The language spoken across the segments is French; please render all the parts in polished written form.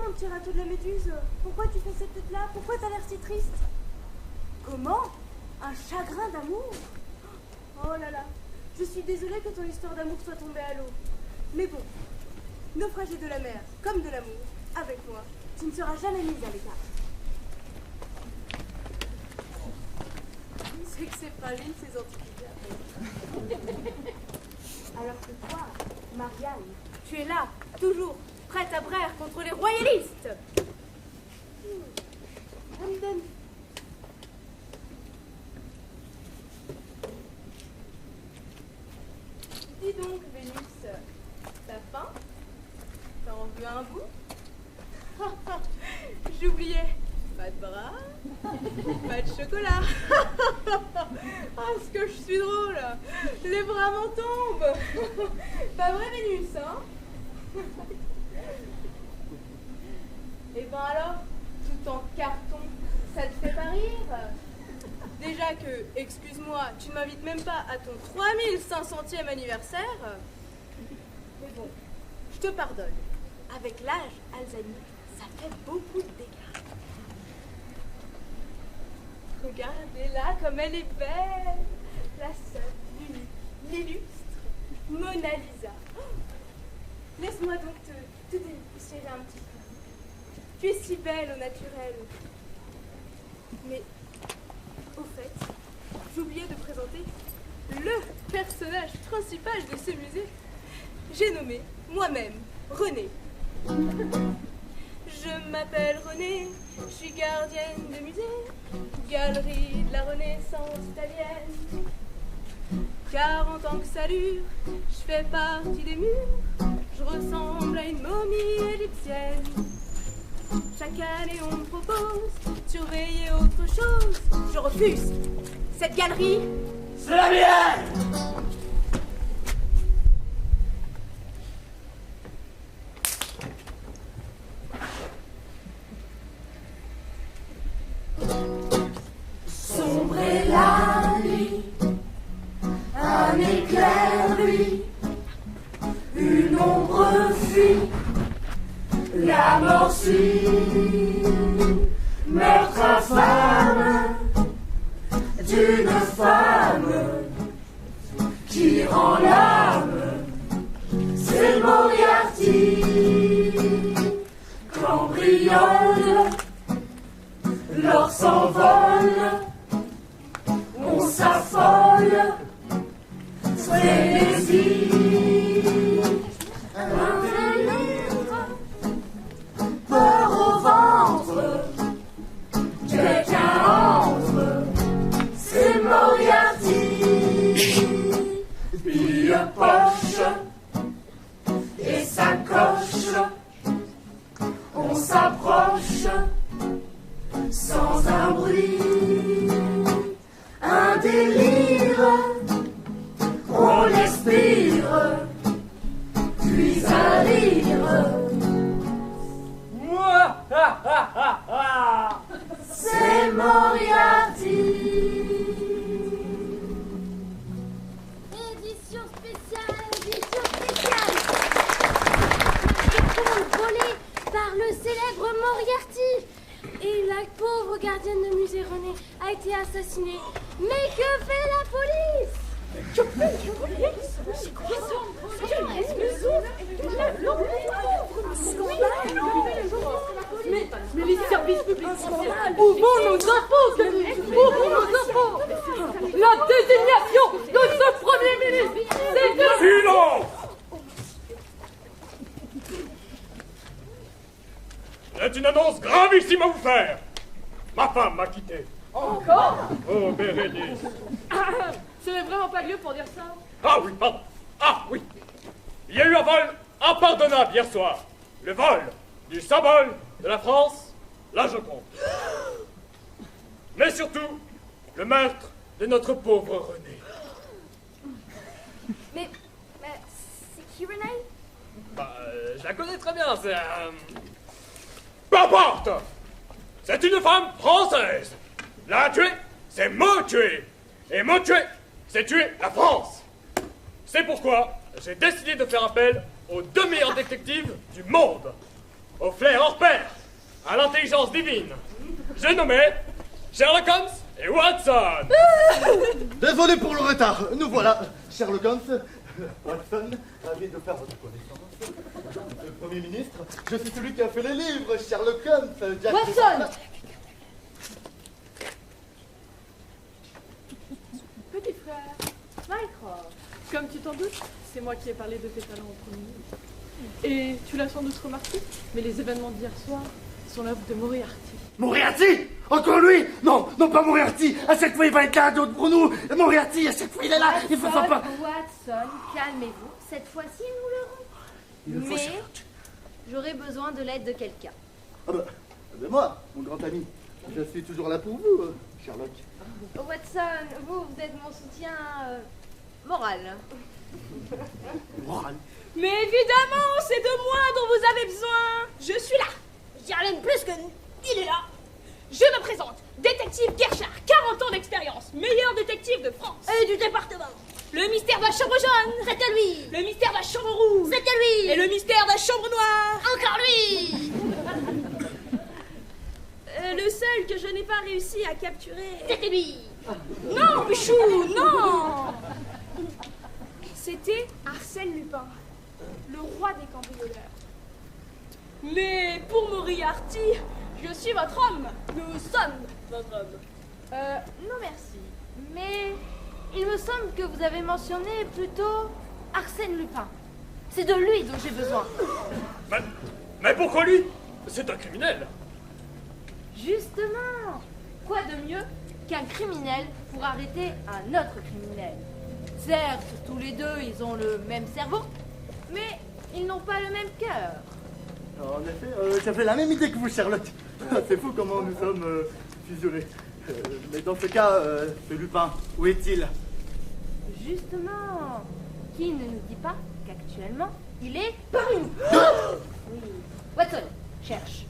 mon petit râteau de la méduse? Pourquoi tu fais cette tête-là? Pourquoi t'as l'air si triste? Comment? Un chagrin d'amour? Oh là là, je suis désolée que ton histoire d'amour soit tombée à l'eau. Mais bon, naufragé de la mer comme de l'amour, avec moi, tu ne seras jamais mise à l'écart. C'est que c'est fragile, ces antiquités. Alors que toi, Marianne, tu es là, toujours, prête à braire contre les royalistes. Hamden. Dis donc, Vénus, t'as faim? T'en veux un bout? J'oubliais. Pas de bras, pas de chocolat. Ah, ce que je suis drôle. Les bras m'en tombent. Pas vrai, Vénus, hein? Et ben alors, tout en carton, ça te fait pas rire? Déjà que, excuse-moi, tu ne m'invites même pas à ton 3500e anniversaire. Mais bon, je te pardonne. Avec l'âge, Alzheimer, ça fait beaucoup de dégâts. Regardez-la comme elle est belle. La seule, l'unique, l'illustre, Mona Lisa. Oh, laisse-moi donc te dépoussiérer un petit peu. Tu es si belle au naturel. Mais, au fait, j'oubliais de présenter le personnage principal de ce musée. J'ai nommé moi-même Renée. Je m'appelle Renée, je suis gardienne de musée, galerie de la Renaissance italienne. 40 ans que ça dure, je fais partie des murs, je ressemble à une momie égyptienne. Chaque année on me propose de surveiller autre chose. Je refuse. Cette galerie, c'est la mienne! Sombre est la nuit, un éclair luit, une ombre fuit, la mort suit, meurtre infâme d'une femme qui rend l'âme, c'est Moriarty, cambriole. L'or s'envole, on s'affole, frénésie, un délire, peur au ventre, quelqu'un entre, c'est Moriarty, bille poche et sacoche, on s'approche. Sans un bruit, un délire, on l'expire, puis un rire. C'est Moriarty. Édition spéciale, édition spéciale. Épaule volée par le célèbre Moriarty. Et la pauvre gardienne de musée Renée a été assassinée. Mais que fait la police? Que fait la police? C'est quoi ça? Mais les services publics, où vont nos impôts? Où vont nos impôts? La désignation de ce Premier ministre, c'est que... Silence! J'ai une annonce gravissime à vous faire. Ma femme m'a quitté. Encore? Oh, Bérénice. Ce n'est vraiment pas lieu pour dire ça. Ah oui, pardon. Ah oui. Il y a eu un vol impardonnable hier soir. Le vol du symbole de la France, la Joconde. Mais surtout, le meurtre de notre pauvre Renée. Mais c'est qui Renée? Je la connais très bien, c'est... Peu importe! C'est une femme française! La tuer, c'est me tuer! Et me tuer, c'est tuer la France! C'est pourquoi j'ai décidé de faire appel aux 2 meilleurs détectives du monde! au flair hors pair, à l'intelligence divine, j'ai nommé Sherlock Holmes et Watson. Désolé pour le retard. Nous voilà, Sherlock Holmes, Watson, ravi de faire votre connaissance. Le Premier ministre, je suis celui qui a fait les livres, Sherlock Holmes, Jack Watson! Petit frère, Mycroft. comme tu t'en doutes, c'est moi qui ai parlé de tes talents au premier. Et tu l'as sans doute remarqué, mais les événements d'hier soir sont l'œuvre de Moriarty. Moriarty? Encore lui? Non, non pas Moriarty. À chaque fois il va être là d'autres pour nous. Moriarty, à chaque fois il est là. Il faut pas. Watson, calmez-vous. Cette fois-ci, nous l'aurons. Mais j'aurai besoin de l'aide de quelqu'un. Ah bah moi, mon grand ami. Je suis toujours là pour vous, Sherlock. Watson, vous êtes mon soutien moral. Moral. Mais évidemment, c'est de moi dont vous avez besoin. Je suis là. Je dirais même plus que il est là. Je me présente, détective Gershard, 40 ans d'expérience, meilleur détective de France. Et du département. Le mystère de la chambre jaune, C'est à lui. le mystère de la chambre rouge, C'est à lui. et le mystère de la chambre noire. Encore lui. Le seul que je n'ai pas réussi à capturer. C'est lui. Non, Pichou, non. C'était Arsène Lupin, le roi des cambrioleurs. Mais pour Moriarty, je suis votre homme. Nous sommes votre homme. Non merci. Mais il me semble que vous avez mentionné plutôt Arsène Lupin. C'est de lui dont j'ai besoin. Mais pourquoi lui? C'est un criminel. Justement. Quoi de mieux qu'un criminel pour arrêter un autre criminel? Certes, tous les deux, ils ont le même cerveau, mais ils n'ont pas le même cœur. En effet, j'avais la même idée que vous, Sherlock. C'est fou comment nous sommes fusionnés. Mais dans ce cas, ce Lupin, où est-il? Justement, qui ne nous dit pas qu'actuellement, il est parmi nous. Oui. Watson, cherche.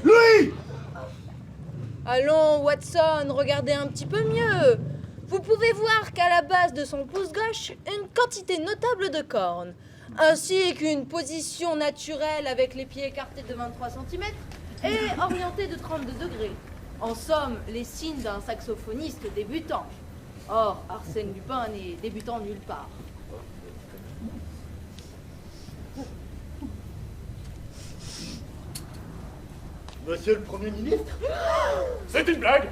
Lui! Allons, Watson, regardez un petit peu mieux. Vous pouvez voir qu'à la base de son pouce gauche, une quantité notable de cornes, ainsi qu'une position naturelle avec les pieds écartés de 23 cm et orientés de 32 degrés. En somme, les signes d'un saxophoniste débutant. Or, Arsène Lupin n'est débutant nulle part. Monsieur le Premier ministre? C'est une blague.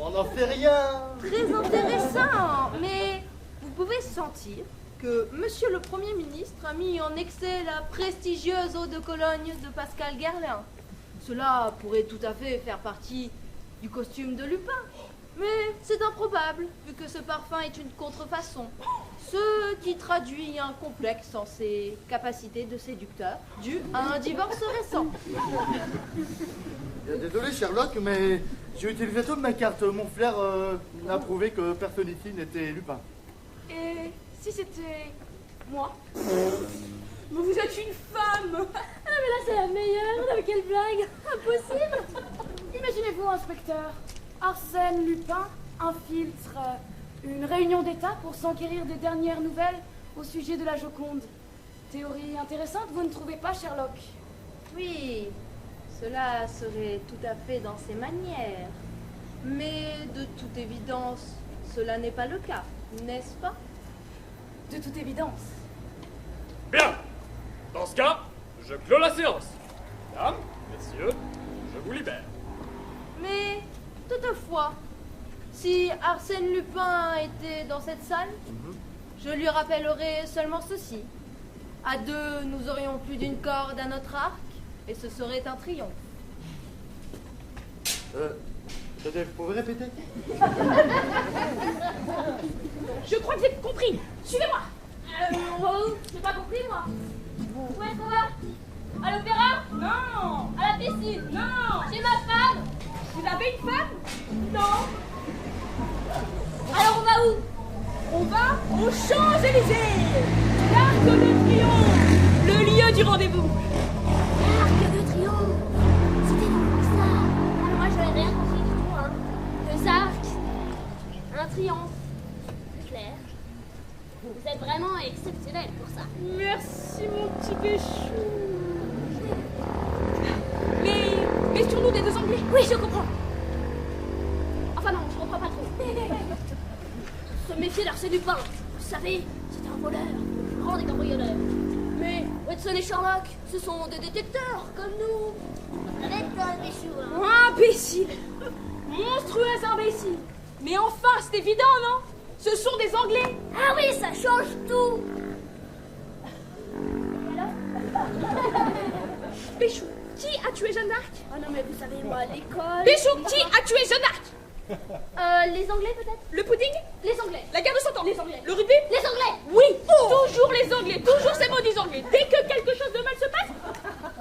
On n'en fait rien. Très intéressant, mais vous pouvez sentir que Monsieur le Premier ministre a mis en excès la prestigieuse eau de Cologne de Pascal Guerlain. Cela pourrait tout à fait faire partie du costume de Lupin, mais c'est improbable, vu que ce parfum est une contrefaçon, ce qui traduit un complexe en ses capacités de séducteur, dû à un divorce récent. Désolé, Sherlock, mais j'ai utilisé toute ma carte. Mon flair n'a prouvé que personne ici n'était Lupin. Et si c'était moi? Mais vous êtes une femme. Ah mais là c'est la meilleure, mais quelle blague. Impossible. Imaginez-vous, inspecteur, Arsène Lupin infiltre une réunion d'État pour s'enquérir des dernières nouvelles au sujet de la Joconde. Théorie intéressante, vous ne trouvez pas, Sherlock? Oui, cela serait tout à fait dans ses manières. Mais de toute évidence, cela n'est pas le cas, n'est-ce pas? De toute évidence. Bien. Dans ce cas, je clôt la séance. Mesdames, messieurs, je vous libère. Mais toutefois, si Arsène Lupin était dans cette salle, je lui rappellerai seulement ceci. À deux, nous aurions plus d'une corde à notre arc, et ce serait un triomphe. Vous pouvez répéter? Je crois que j'ai compris. Suivez-moi. On va où? J'ai pas compris, moi. Où est-ce qu'on va? À l'opéra? Non. À la piscine? Non. Chez ma femme? Vous avez une femme? Non. Alors on va où? On va aux Champs-Élysées. L'Arc de Triomphe. Le lieu du rendez-vous. Arc de Triomphe. C'était donc ça. Moi, je n'avais rien compris du tout, hein. Deux arcs, un triomphe. Claire, vous êtes vraiment exceptionnel pour ça. Merci, mon petit péchou. Mais sur nous des deux Anglais. Oui, je comprends. Enfin non, je comprends pas trop. Se méfier d'Arsène Lupin. Vous savez, c'est un voleur, le plus grand des cambrioleurs. Mais Watson et Sherlock, ce sont des détecteurs comme nous. Arrête-toi, péchou. Imbécile. Monstrueux imbécile. Mais enfin, c'est évident, non? Ce sont des Anglais. Ah oui, ça change tout. Péchou, qui a tué Jeanne d'Arc? Oh non, mais vous savez, moi, l'école... Péchou, qui a tué Jeanne d'Arc? Les Anglais, peut-être? Le pudding? Les Anglais. La guerre de 100 ans? Les Anglais. Le rugby? Les Anglais. Oui, toujours les Anglais, toujours ces maudits Anglais. Dès que quelque chose de mal se passe,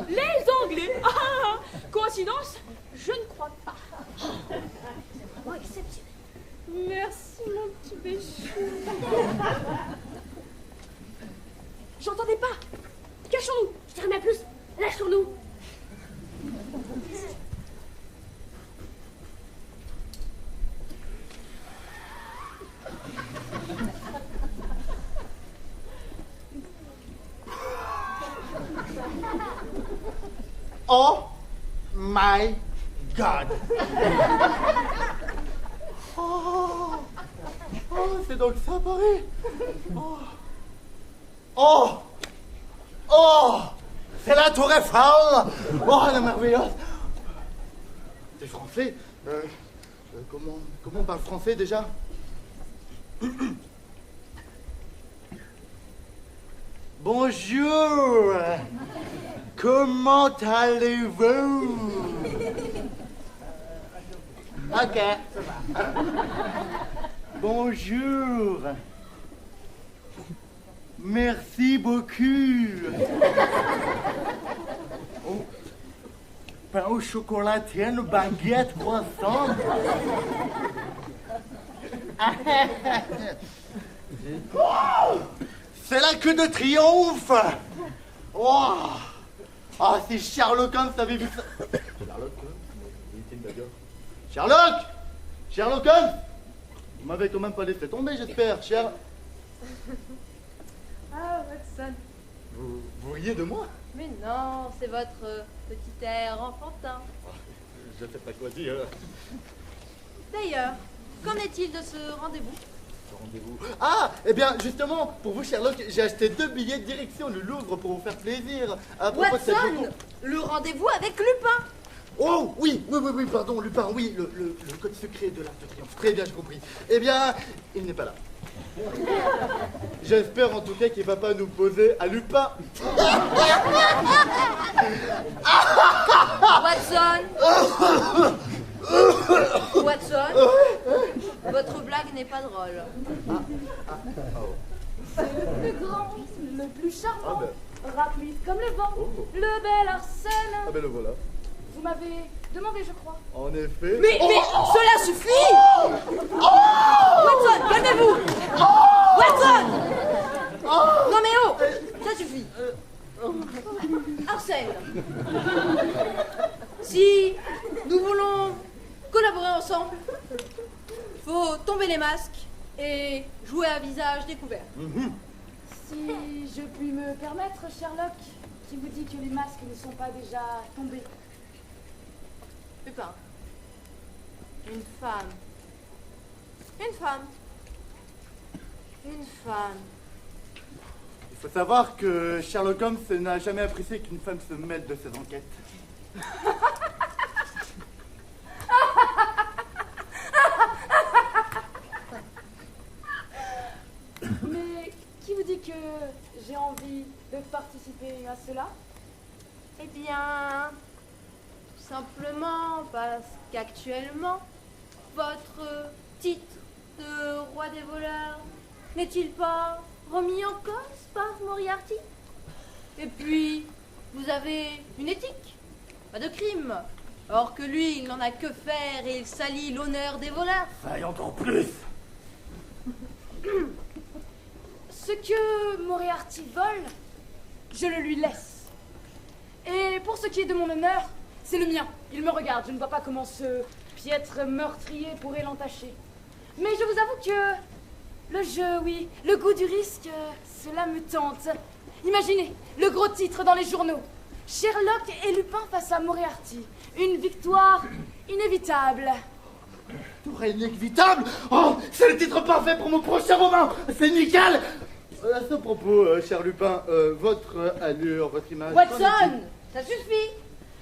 les Anglais. Ah, coïncidence? Je ne crois pas. Oh, exceptionnel. Merci, mon petit péchou. J'entendais pas. Cachons-nous. Je dirais même plus, lâchons-nous. Oh my God. Oh, c'est donc ça, Paris. C'est la Tour Eiffel. Oh, elle est merveilleuse. T'es français? Comment on parle français déjà? Bonjour. Comment allez-vous? Ok. Bonjour. Merci beaucoup. Oh. Pain au chocolatier, baguette, croissant. Oh, c'est la queue de triomphe. Oh. Ah, si Sherlock Holmes avait vu ça. Sherlock Holmes. Vous m'avez quand même pas laissé tomber, j'espère, cher. Ah, Watson. Vous riez de moi? Mais non, c'est votre petit air enfantin. Je sais pas quoi dire. D'ailleurs, qu'en est-il de ce rendez-vous? Ah, eh bien, justement, pour vous, Sherlock, j'ai acheté 2 billets de direction du Louvre pour vous faire plaisir. À propos de cette Watson, rencontre. le rendez-vous avec Lupin. Oh, oui, pardon, Lupin, oui, le code secret de l'Arc de Triomphe. Très bien, j'ai compris. Eh bien, il n'est pas là. J'espère en tout cas qu'il va pas nous poser à Lupin. Watson, votre blague n'est pas drôle. C'est le plus grand, le plus charmant, Ah rapide comme le vent, Oh. le bel Arsène. Ah ben le voilà. Vous m'avez demandé, je crois. En effet. Mais cela suffit. Watson, calmez-vous. Watson. Non mais oh, ça suffit. Arsène, si nous voulons collaborer ensemble, faut tomber les masques et jouer à visage découvert. Si je puis me permettre, Sherlock, qui vous dit que les masques ne sont pas déjà tombés. Lupin, une femme. Une femme. Une femme. Il faut savoir que Sherlock Holmes n'a jamais apprécié qu'une femme se mêle de ses enquêtes. Mais qui vous dit que j'ai envie de participer à cela? Eh bien, tout simplement parce qu'actuellement, votre titre de roi des voleurs n'est-il pas remis en cause par Moriarty? Et puis, vous avez une éthique, pas de crime. Or que lui, il n'en a que faire et il salit l'honneur des voleurs. Ça et encore plus. Ce que Moriarty vole, je le lui laisse. Et pour ce qui est de mon honneur, c'est le mien. Il me regarde, je ne vois pas comment ce piètre meurtrier pourrait l'entacher. Mais je vous avoue que le jeu, oui, le goût du risque, cela me tente. Imaginez, le gros titre dans les journaux. Sherlock et Lupin face à Moriarty. Une victoire inévitable. Victoire inévitable. Oh, c'est le titre parfait pour mon prochain roman. C'est nickel. À ce propos, cher Lupin, votre allure, votre image... Watson, ça suffit.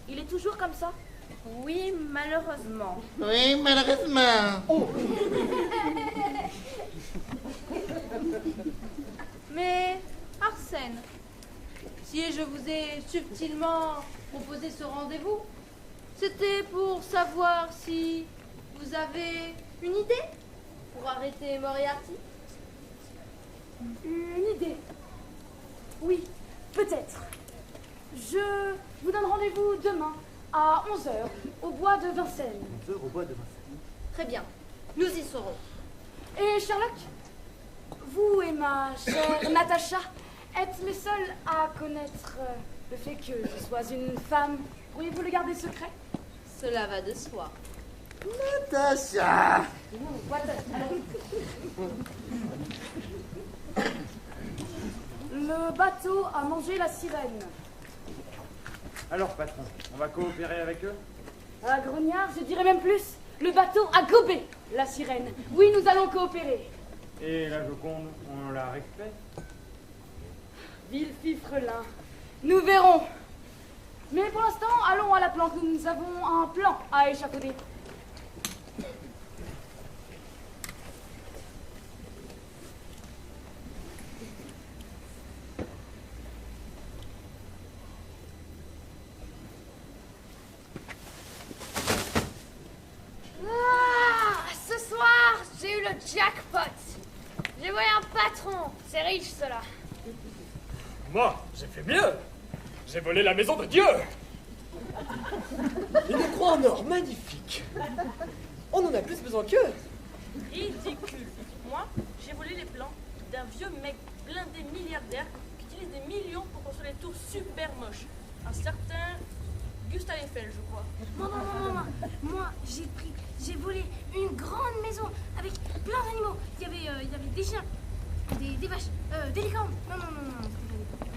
Il est toujours comme ça. Oui, malheureusement. Oui, malheureusement. Mais, Arsène, si je vous ai subtilement proposé ce rendez-vous, c'était pour savoir si vous avez une idée pour arrêter Moriarty. Une idée. Oui, peut-être. Je vous donne rendez-vous demain à 11h au bois de Vincennes. 11h au bois de Vincennes. Très bien, nous y serons. Et Sherlock, vous et ma chère Natacha êtes les seuls à connaître le fait que je sois une femme. Pourriez-vous le garder secret? Cela va de soi. Natacha. Le bateau a mangé la sirène. Alors, patron, on va coopérer avec eux? À Grognard, je dirais même plus. Le bateau a gobé la sirène. Oui, nous allons coopérer. Et la Joconde, on la récupère? Vil fifrelin. Nous verrons. Mais pour l'instant, allons à la planque. Nous avons un plan à échafauder. Ce soir, j'ai eu le jackpot. J'ai volé un patron. C'est riche, cela. Moi, j'ai fait mieux. J'ai volé la maison de Dieu. Une croix en or magnifique. On en a plus besoin qu'eux. Ridicule. Moi, j'ai volé les plans d'un vieux mec blindé milliardaire qui utilise des millions pour construire des tours super moches. Un certain Gustave Eiffel, je crois. Non. Moi, j'ai volé une grande maison avec plein d'animaux. Il y avait des chiens, des vaches, des licornes. Non.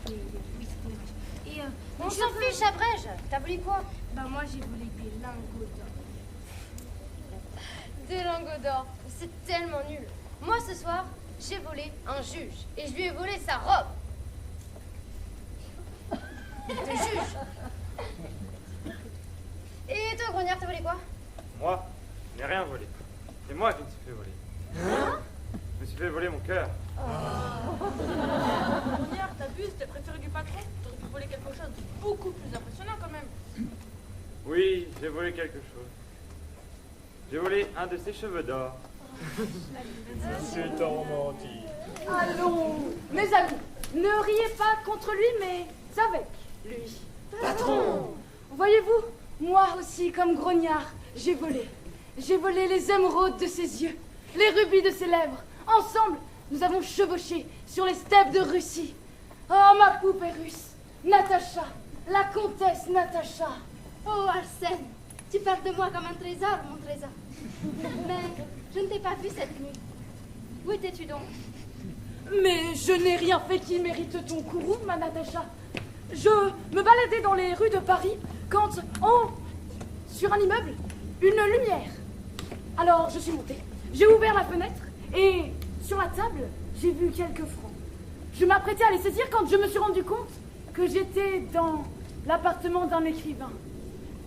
Oui, c'était des vaches. Et On s'en fiche, abrège. T'as volé quoi? bah moi, j'ai volé des lingots d'or. Des lingots d'or. C'est tellement nul. Moi, ce soir, j'ai volé un juge. Et je lui ai volé sa robe. De juge. Et toi, Grognard, t'as volé quoi? Moi, je n'ai rien volé. C'est moi qui me suis fait voler. Je me suis fait voler mon cœur. Grognard, t'abuses, t'es préféré du patron. T'aurais pu voler quelque chose de beaucoup plus impressionnant quand même. Oui, j'ai volé quelque chose. J'ai volé un de ses cheveux d'or. C'est menti. Allons, mes amis, ne riez pas contre lui, mais avec lui. Patron! Voyez-vous, moi aussi, comme Grognard, j'ai volé. J'ai volé les émeraudes de ses yeux, les rubis de ses lèvres. Ensemble, nous avons chevauché sur les steppes de Russie. Oh, ma poupée russe, Natacha, la comtesse Natacha. Oh, Arsène, tu parles de moi comme un trésor, mon trésor. Mais je ne t'ai pas vu cette nuit. Où étais-tu donc? Mais je n'ai rien fait qui mérite ton courroux, ma Natacha. Je me baladais dans les rues de Paris quand, sur un immeuble, une lumière. Alors je suis montée. J'ai ouvert la fenêtre et sur la table, j'ai vu quelques francs. Je m'apprêtais à les saisir quand je me suis rendu compte que j'étais dans l'appartement d'un écrivain.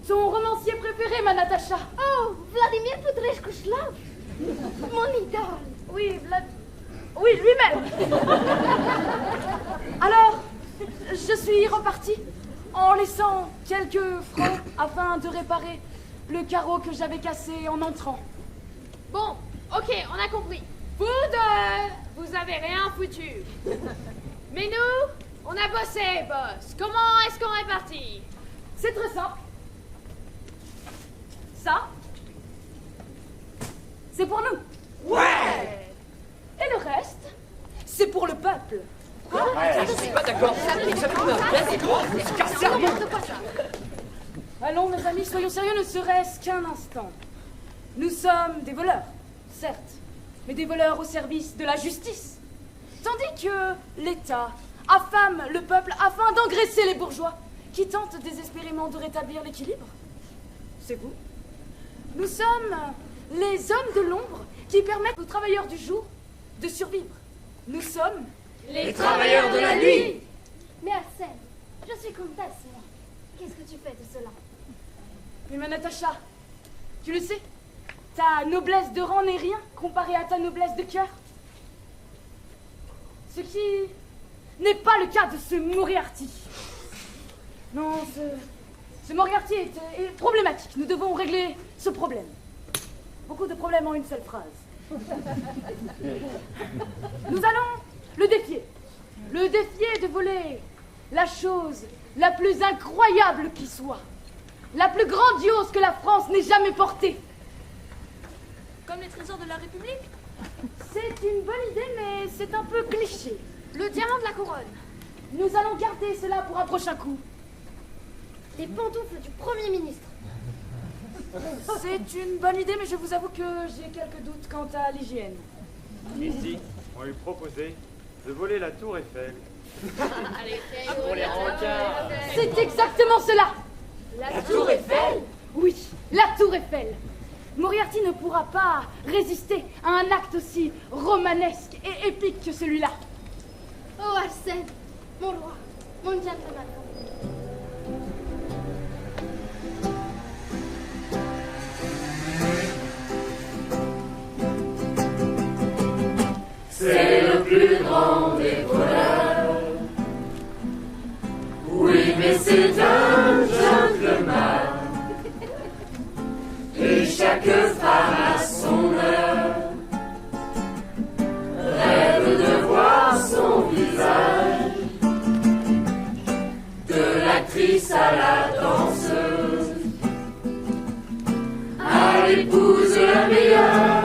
Ton romancier préféré, ma Natacha. Oh, Vladimir Poudrechkouchlav, mon idole. Oui, oui, lui-même. Alors, je suis repartie en laissant quelques francs afin de réparer le carreau que j'avais cassé en entrant. Bon, ok, on a compris. Vous deux, vous avez rien foutu. Mais nous, on a bossé, boss. Comment est-ce qu'on répartit? C'est très simple. Ça, c'est pour nous. Ouais! Et le reste, c'est pour le peuple. Je suis pas d'accord. Ça fait un bien des gros. Allons, mes amis, soyons sérieux, ne serait-ce qu'un instant. Nous sommes des voleurs, certes, mais des voleurs au service de la justice. Tandis que l'État affame le peuple afin d'engraisser les bourgeois qui tentent désespérément de rétablir l'équilibre. C'est vous. Nous sommes les hommes de l'ombre qui permettent aux travailleurs du jour de survivre. Nous sommes les travailleurs de la nuit. Mais Arsène, je suis comtesse, moi. Qu'est-ce que tu fais de cela? Mais ma Natacha, tu le sais, ta noblesse de rang n'est rien comparée à ta noblesse de cœur. Ce qui n'est pas le cas de ce Moriarty. Non, ce Moriarty est problématique. Nous devons régler ce problème. Beaucoup de problèmes en une seule phrase. Nous allons le défier. Le défier de voler la chose la plus incroyable qui soit. La plus grandiose que la France n'ait jamais portée. Comme les trésors de la République? C'est une bonne idée, mais c'est un peu cliché. Le diamant de la couronne. Nous allons garder cela pour un prochain coup. Les pantoufles du Premier ministre. C'est une bonne idée, mais je vous avoue que j'ai quelques doutes quant à l'hygiène. Ici, on lui proposait de voler la tour Eiffel. Pour les rencarts. C'est exactement cela. La tour Eiffel? Oui, la tour Eiffel. Moriarty ne pourra pas résister à un acte aussi romanesque et épique que celui-là. Oh Arsène, mon roi, mon gentleman. C'est le plus grand des voleurs. Oui, mais c'est un gentleman. Et chaque femme a son heure. Rêve de voir son visage. De l'actrice à la danseuse. À l'épouse la meilleure.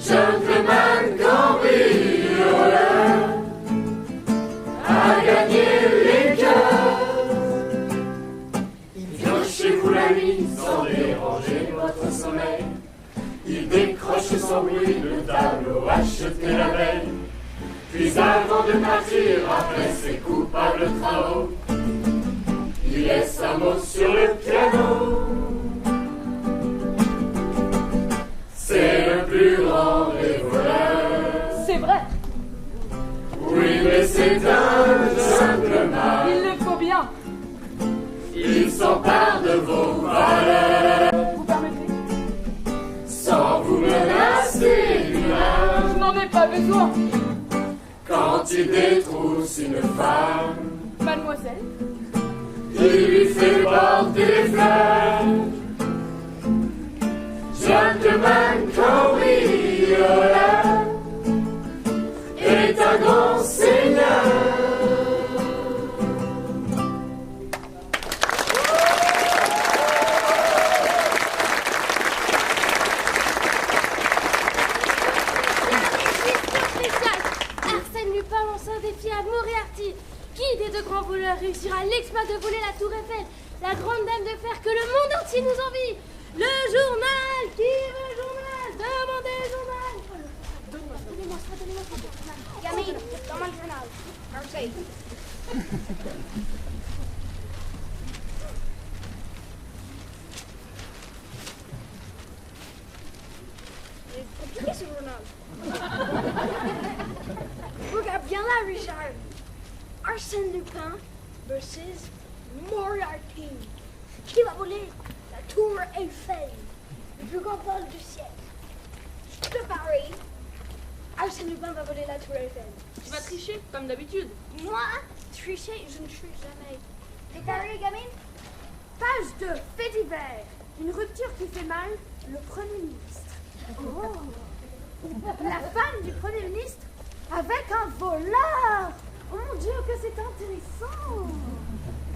Gentleman cambrioleur a gagné les cœurs. Il vient chez vous la nuit sans déranger votre sommeil. Il décroche sans bruit le tableau acheté la veille. Puis avant de partir après ses coupables travaux, il laisse un mot sur le piano. C'est le plus grand des voleurs. C'est vrai. Oui, mais c'est un gentleman. Il le faut bien. Il s'empare de vos valeurs. Vous permettez? Sans vous menacer du mal. Je n'en ai pas besoin. Quand il détrousse une femme, Mademoiselle, il lui fait porter des fleurs. Gentleman cambrioleur est un grand seigneur. Arsène Lupin lance un défi à Moriarty. Qui des deux grands voleurs réussira l'exploit de voler la tour Eiffel, la grande dame de fer que le monde entier nous envie? Le journal! Qui veut le journal? Demandez le journal! Donnez-moi ça. Gamine, donne-moi le journal. Merci. C'est compliqué ce journal. Regarde bien là, Richard. Arsène Lupin versus Moriarty. Qui va voler la tour Eiffel, le plus grand vol du siècle? Je te parie, Arsène Lupin va voler la tour Eiffel. Tu vas tricher, comme d'habitude. Moi, tricher, je ne triche jamais. T'es pareil, gamine? Page 2, fait divers. Une rupture qui fait mal, le Premier ministre. Oh. La femme du Premier ministre avec un voleur. Oh mon Dieu, que c'est intéressant.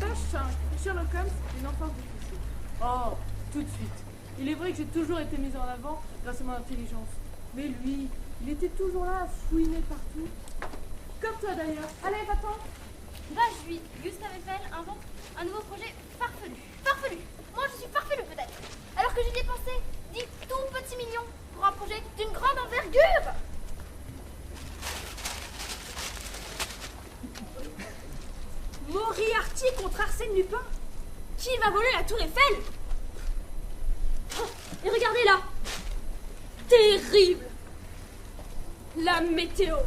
Page 5, Sherlock Holmes, une enfance difficile. Oh, tout de suite. Il est vrai que j'ai toujours été mise en avant grâce à mon intelligence. Mais lui, il était toujours là à fouiner partout. Comme toi d'ailleurs. Allez, va-t'en. Page 8, Gustave Eiffel invente un nouveau projet farfelu. Farfelu. Moi, je suis farfelu peut-être. Alors que j'ai dépensé 10 tout petits millions Eiffel. Oh, et regardez là. Terrible. La météo.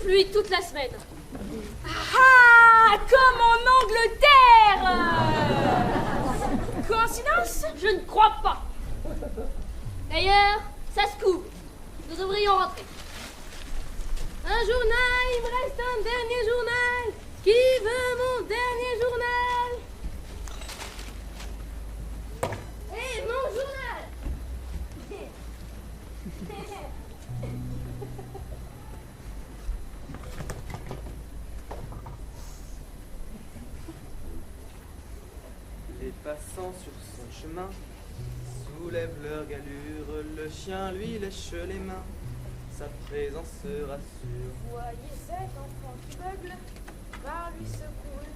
Pluie toute la semaine. Ah, comme en Angleterre. Coïncidence? Je ne crois pas. D'ailleurs, ça se couvre. Nous devrions rentrer. Un journal, il me reste un dernier journal. Qui veut mon dernier journal? Hé, mon journal! Les passants sur son chemin soulèvent leur galure. Le chien, lui, lèche les mains. Sa présence se rassure. Voyez cet enfant qui beugle, par lui secouru,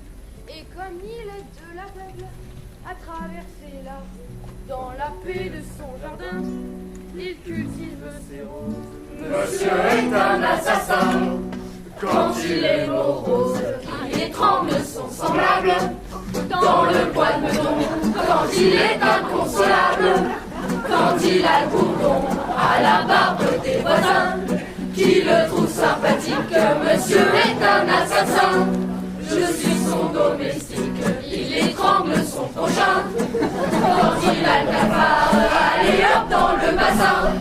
et comme il est de l'aveugle, à traverser la rue, dans la paix de son jardin, il cultive ses roses. Monsieur est un assassin, quand il est morose, il étrangle son semblable, dans le bois de meudon, quand il est inconsolable, quand il a le bourdon, à la barbe des voisins, qui le trouve sympathique. Monsieur est un assassin, je suis son domestique, il étrangle son prochain, quand il a le cafard, allez hop dans le bassin,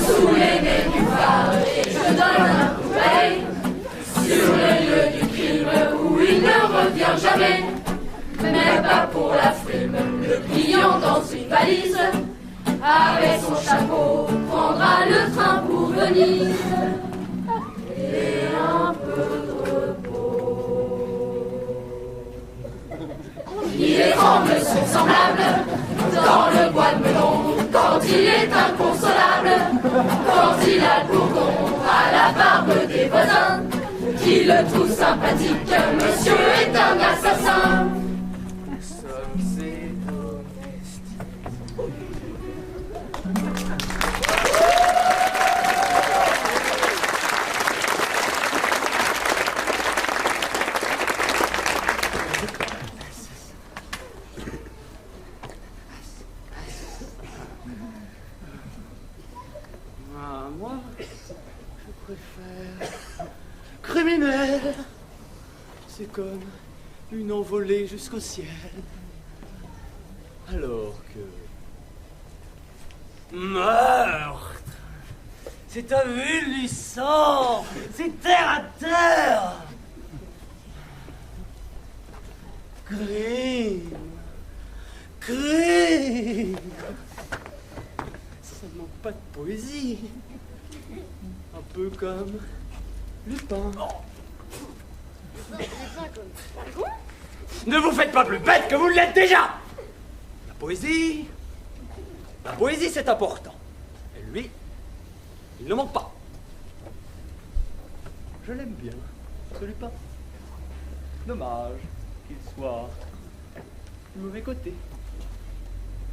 sous les nez du phare, et je donne un coup d'œil sur les lieux du crime, où il ne revient jamais, mais pas pour la frime. Le client dans une valise, avec son chapeau, prendra le train pour Venise, et un peu de repos. Il étrangle son semblable, dans le bois de melon, quand il est inconsolable, quand il a le bourdon, à la barbe des voisins, qui le trouve sympathique. Monsieur est un assassin. Nous sommes ses domestiques. Moi, je préfère criminel. C'est comme une envolée jusqu'au ciel. Alors que... meurtre, c'est ahurissant, c'est terre à terre. Crime, crime. Ça ne manque pas de poésie. Un peu comme Lupin. Ne vous faites pas plus bête que vous l'êtes déjà. La poésie, c'est important. Et lui, il ne manque pas. Je l'aime bien, ce Lupin. Dommage qu'il soit du mauvais côté.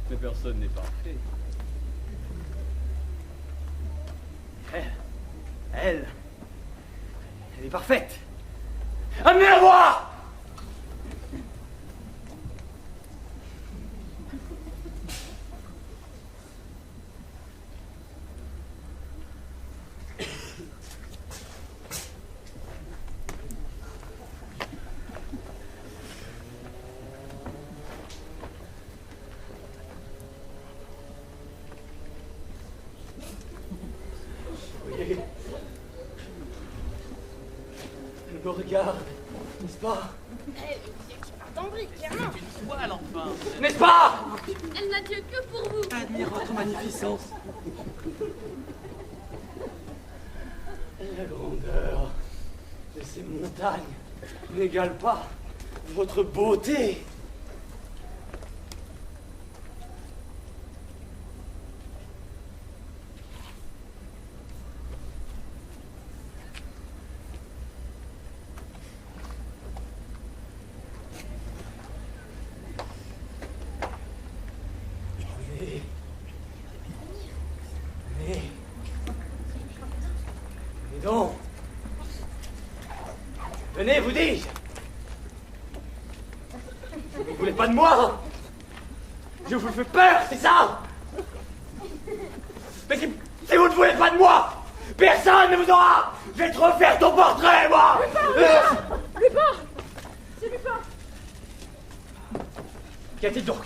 Mais personne n'est parfait. Elle est parfaite. Amenez-la voir. Elle me regarde, n'est-ce pas? Attendez, clairement. Voilà, enfin. N'est-ce pas? Elle n'a Dieu que pour vous. Admire votre magnificence. La grandeur de ces montagnes n'égale pas votre beauté. Donc, venez, vous dis-je. voulez pas de moi? Je vous fais peur, c'est ça? Mais si vous ne voulez pas de moi, personne ne vous aura! Je vais te refaire ton portrait, moi! Lupin! C'est Lupin! Qu'y a-t-il donc?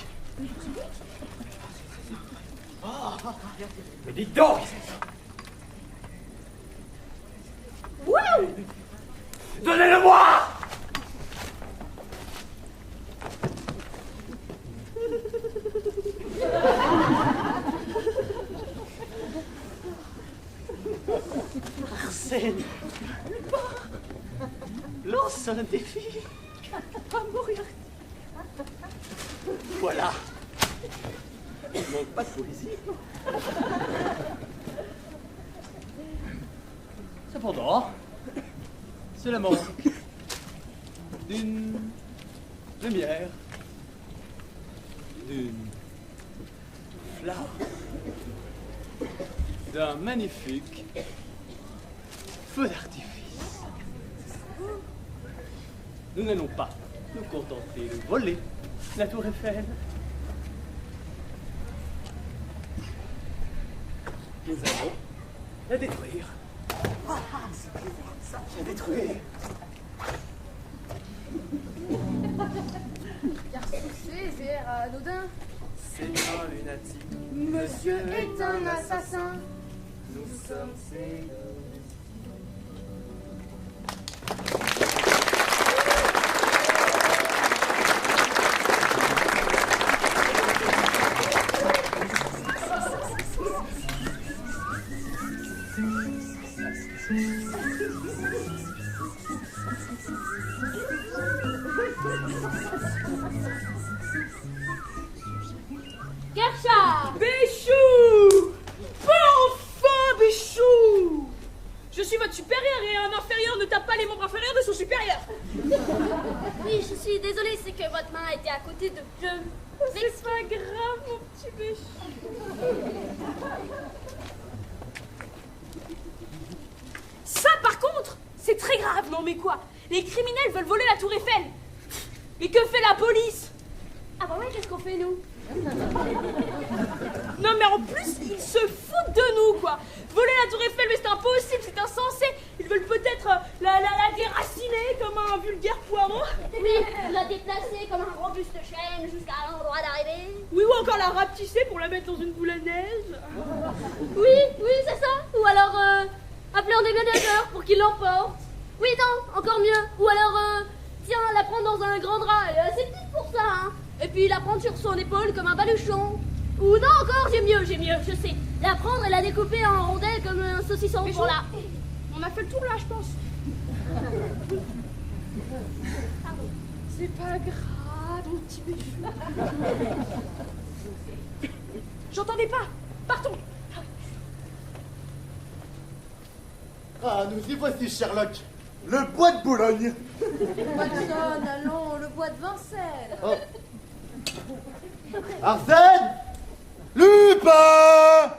Mais dites donc! Waouh! Donnez-le-moi! Arsène! Lance un défi! À mourir! Voilà! Il manque pas de poésie! Cependant, cela manque d'une lumière, d'une flamme, d'un magnifique feu d'artifice. Nous n'allons pas nous contenter de voler la tour Eiffel. Nous allons la détruire. La détruire. Car sous ces airs anodins, C'est un lunatique. monsieur est un assassin. Nous sommes ses Gercha! Béchou! Enfin, Béchou! Je suis votre supérieur et un inférieur ne tape pas les membres inférieurs de son supérieur. Oui, je suis désolée, c'est que votre main était à côté de... C'est pas grave, mon petit Béchou. Ça, par contre, c'est très grave. Non, mais quoi? Les criminels veulent voler la tour Eiffel. Mais que fait la police? Ah bah ouais, qu'est-ce qu'on fait, nous? Non, mais en plus, ils se foutent de nous, quoi. Voler la tour Eiffel, mais c'est impossible, c'est insensé. Ils veulent peut-être la déraciner comme un vulgaire poireau. Oui, la déplacer comme un robuste chêne jusqu'à l'endroit d'arrivée. Oui, ou encore la rapetisser pour la mettre dans une boule à neige. Oui, c'est ça. Ou alors, appeler un déménageur pour qu'il l'emporte. Oui, non, encore mieux. Ou alors, tiens, la prendre dans un grand drap. Elle est assez petite pour ça, hein. Et puis la prendre sur son épaule comme un baluchon. Ou non, encore, j'ai mieux, je sais. La prendre et la découper en rondelles comme un saucisson. Voilà. On a fait le tour là, je pense. C'est pas grave, mon petit Béchou. J'entendais pas. Partons. Ah, nous y voici, Sherlock. Le bois de Boulogne. Watson, allons, le bois de Vincennes. Oh. Arsène! Lupin!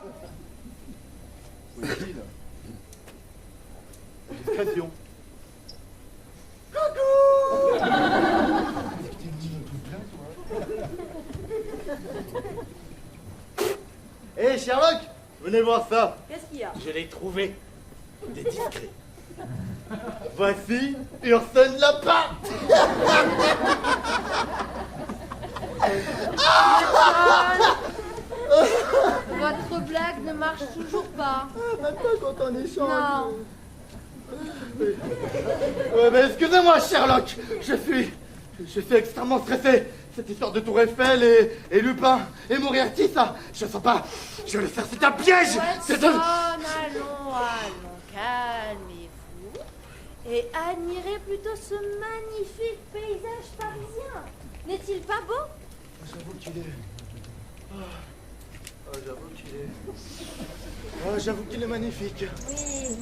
Où est-il? Discrétion. Coucou! Hé, Sherlock, venez voir ça. Qu'est-ce qu'il y a? Je l'ai trouvé. Des discrets. Voici Ursène Lapin. Votre blague ne marche toujours pas. Même pas quand on échange. Non. Ouais, mais excusez-moi, Sherlock. Je suis extrêmement stressé. Cette histoire de Tour Eiffel et Lupin et Moriarty, ça, je sens pas. Je le sais, c'est un piège. C'est Watson, un... allons, calmez-vous et admirez plutôt ce magnifique paysage parisien. N'est-il pas beau? J'avoue qu'il est... j'avoue qu'il est magnifique. Oui.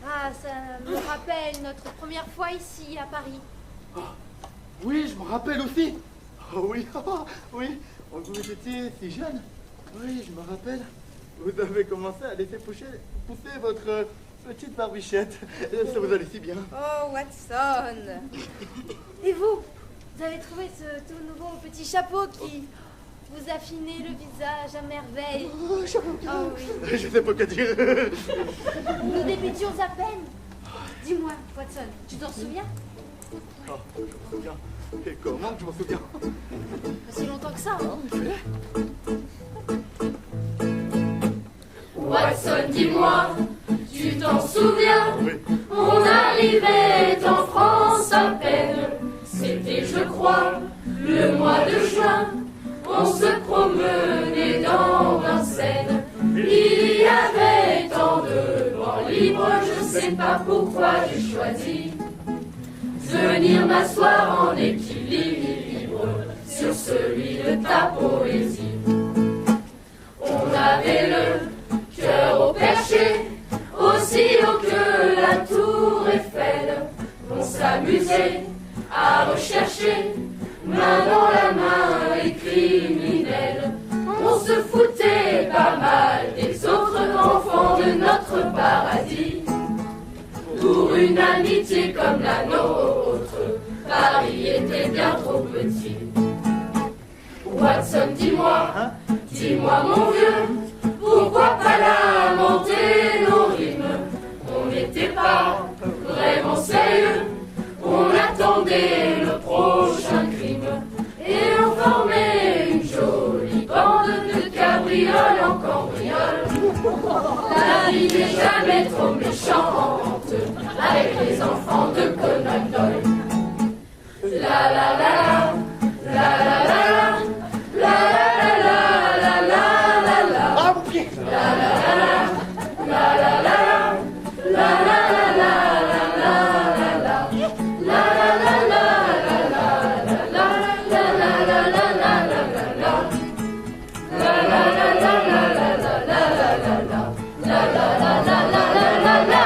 Ah, ça me rappelle notre première fois ici, à Paris. Oui, je me rappelle aussi. Oh oui, oui. Vous étiez si jeune. Oui, je me rappelle. Vous avez commencé à laisser pousser votre petite barbichette. Ça vous allait si bien. Oh, Watson. Et vous Vous avez trouvé ce tout nouveau petit chapeau qui vous affinait le visage à merveille. Oh, chapeau. Oh oui. Je sais pas quoi dire. Nous débutions à peine. Dis-moi, Watson, tu t'en souviens? Oh, je m'en souviens. Et comment que je m'en souviens? Pas si longtemps que ça. Watson, dis-moi, tu t'en souviens? On arrivait en France à peine. C'était, je crois, le mois de juin. On se promenait dans Vincennes. Il y avait tant de bancs libres, je sais pas pourquoi j'ai choisi venir m'asseoir en équilibre sur celui de ta poésie. On avait le cœur au perché, aussi haut que la tour Eiffel. On s'amusait à rechercher, main dans la main, les criminels. On se foutait pas mal des autres enfants de notre paradis. Pour une amitié comme la nôtre, Paris était bien trop petit. Watson, dis-moi mon vieux, pourquoi pas lamenter nos rimes? On n'était pas vraiment sérieux, on attendait le prochain crime. Et on formait une jolie bande de cabrioles en cambriole. La vie n'est jamais trop méchante avec les enfants de Conan Doyle. La la la la, la la la la, la la la la la la la. Ah, mon pied. La la la la, la la la la, la la la la la la la. La la la la la la la la la la la la la. La la la la la la la la la la. La la la la la la la.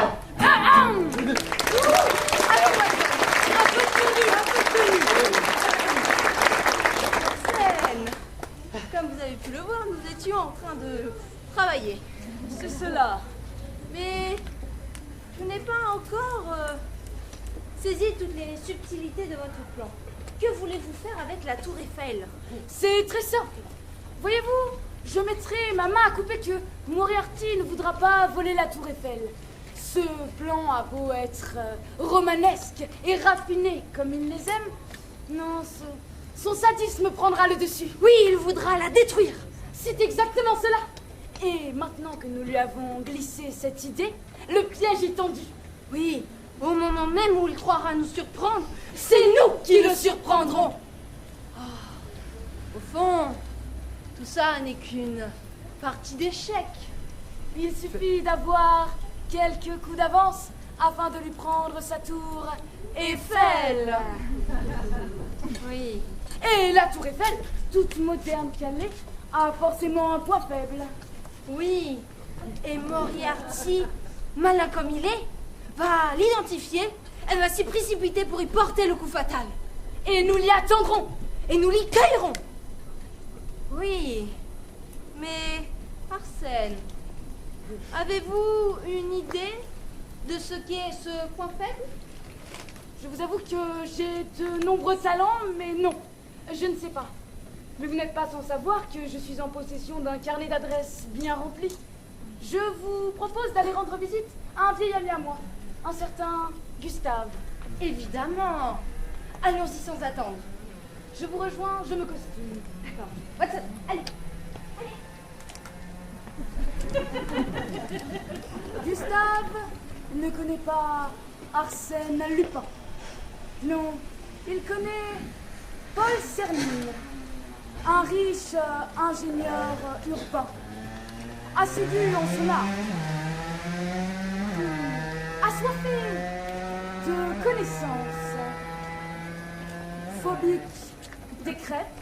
Comme vous avez pu le voir, nous étions en train de travailler. C'est cela. Mais je n'ai pas encore saisi toutes les subtilités de votre plan. Que voulez-vous faire avec la tour Eiffel? C'est très simple. Voyez-vous, je mettrai ma main à couper que Moriarty ne voudra pas voler la tour Eiffel. Ce plan a beau être romanesque et raffiné comme il les aime, non, son sadisme prendra le dessus. Oui, il voudra la détruire. C'est exactement cela. Et maintenant que nous lui avons glissé cette idée, le piège est tendu. Oui, au moment même où il croira nous surprendre, c'est nous qui le surprendrons. Au fond, tout ça n'est qu'une partie d'échecs. Il suffit d'avoir quelques coups d'avance afin de lui prendre sa tour Eiffel. Oui. Et la tour Eiffel, toute moderne qu'elle est, a forcément un point faible. Oui. Et Moriarty, malin comme il est, va l'identifier. Elle va s'y précipiter pour y porter le coup fatal. Et nous l'y attendrons. Et nous l'y cueillerons. Oui. Mais, Arsène, avez-vous une idée de ce qu'est ce point faible? Je vous avoue que j'ai de nombreux talents, mais non, je ne sais pas. Mais vous n'êtes pas sans savoir que je suis en possession d'un carnet d'adresses bien rempli. Je vous propose d'aller rendre visite à un vieil ami à moi, un certain Gustave. Évidemment. Allons-y sans attendre. Je vous rejoins, je me costume. D'accord. Watson, allez. Gustave ne connaît pas Arsène Lupin. Non, il connaît Paul Cerny, un riche ingénieur urbain, assidu en son art, assoiffé de connaissances, phobique des crêpes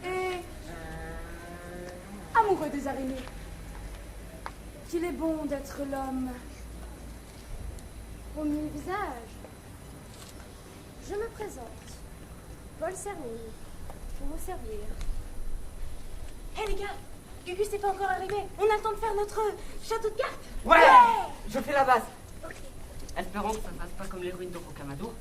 et amoureux des araignées. Qu'il est bon d'être l'homme au mille visages. Je me présente. Paul Cerny, pour vous servir. Hé les gars, Gugus n'est pas encore arrivé. On a le temps de faire notre château de cartes. Ouais, je fais la base. Espérons que ça ne fasse pas comme les ruines de Rocamadour.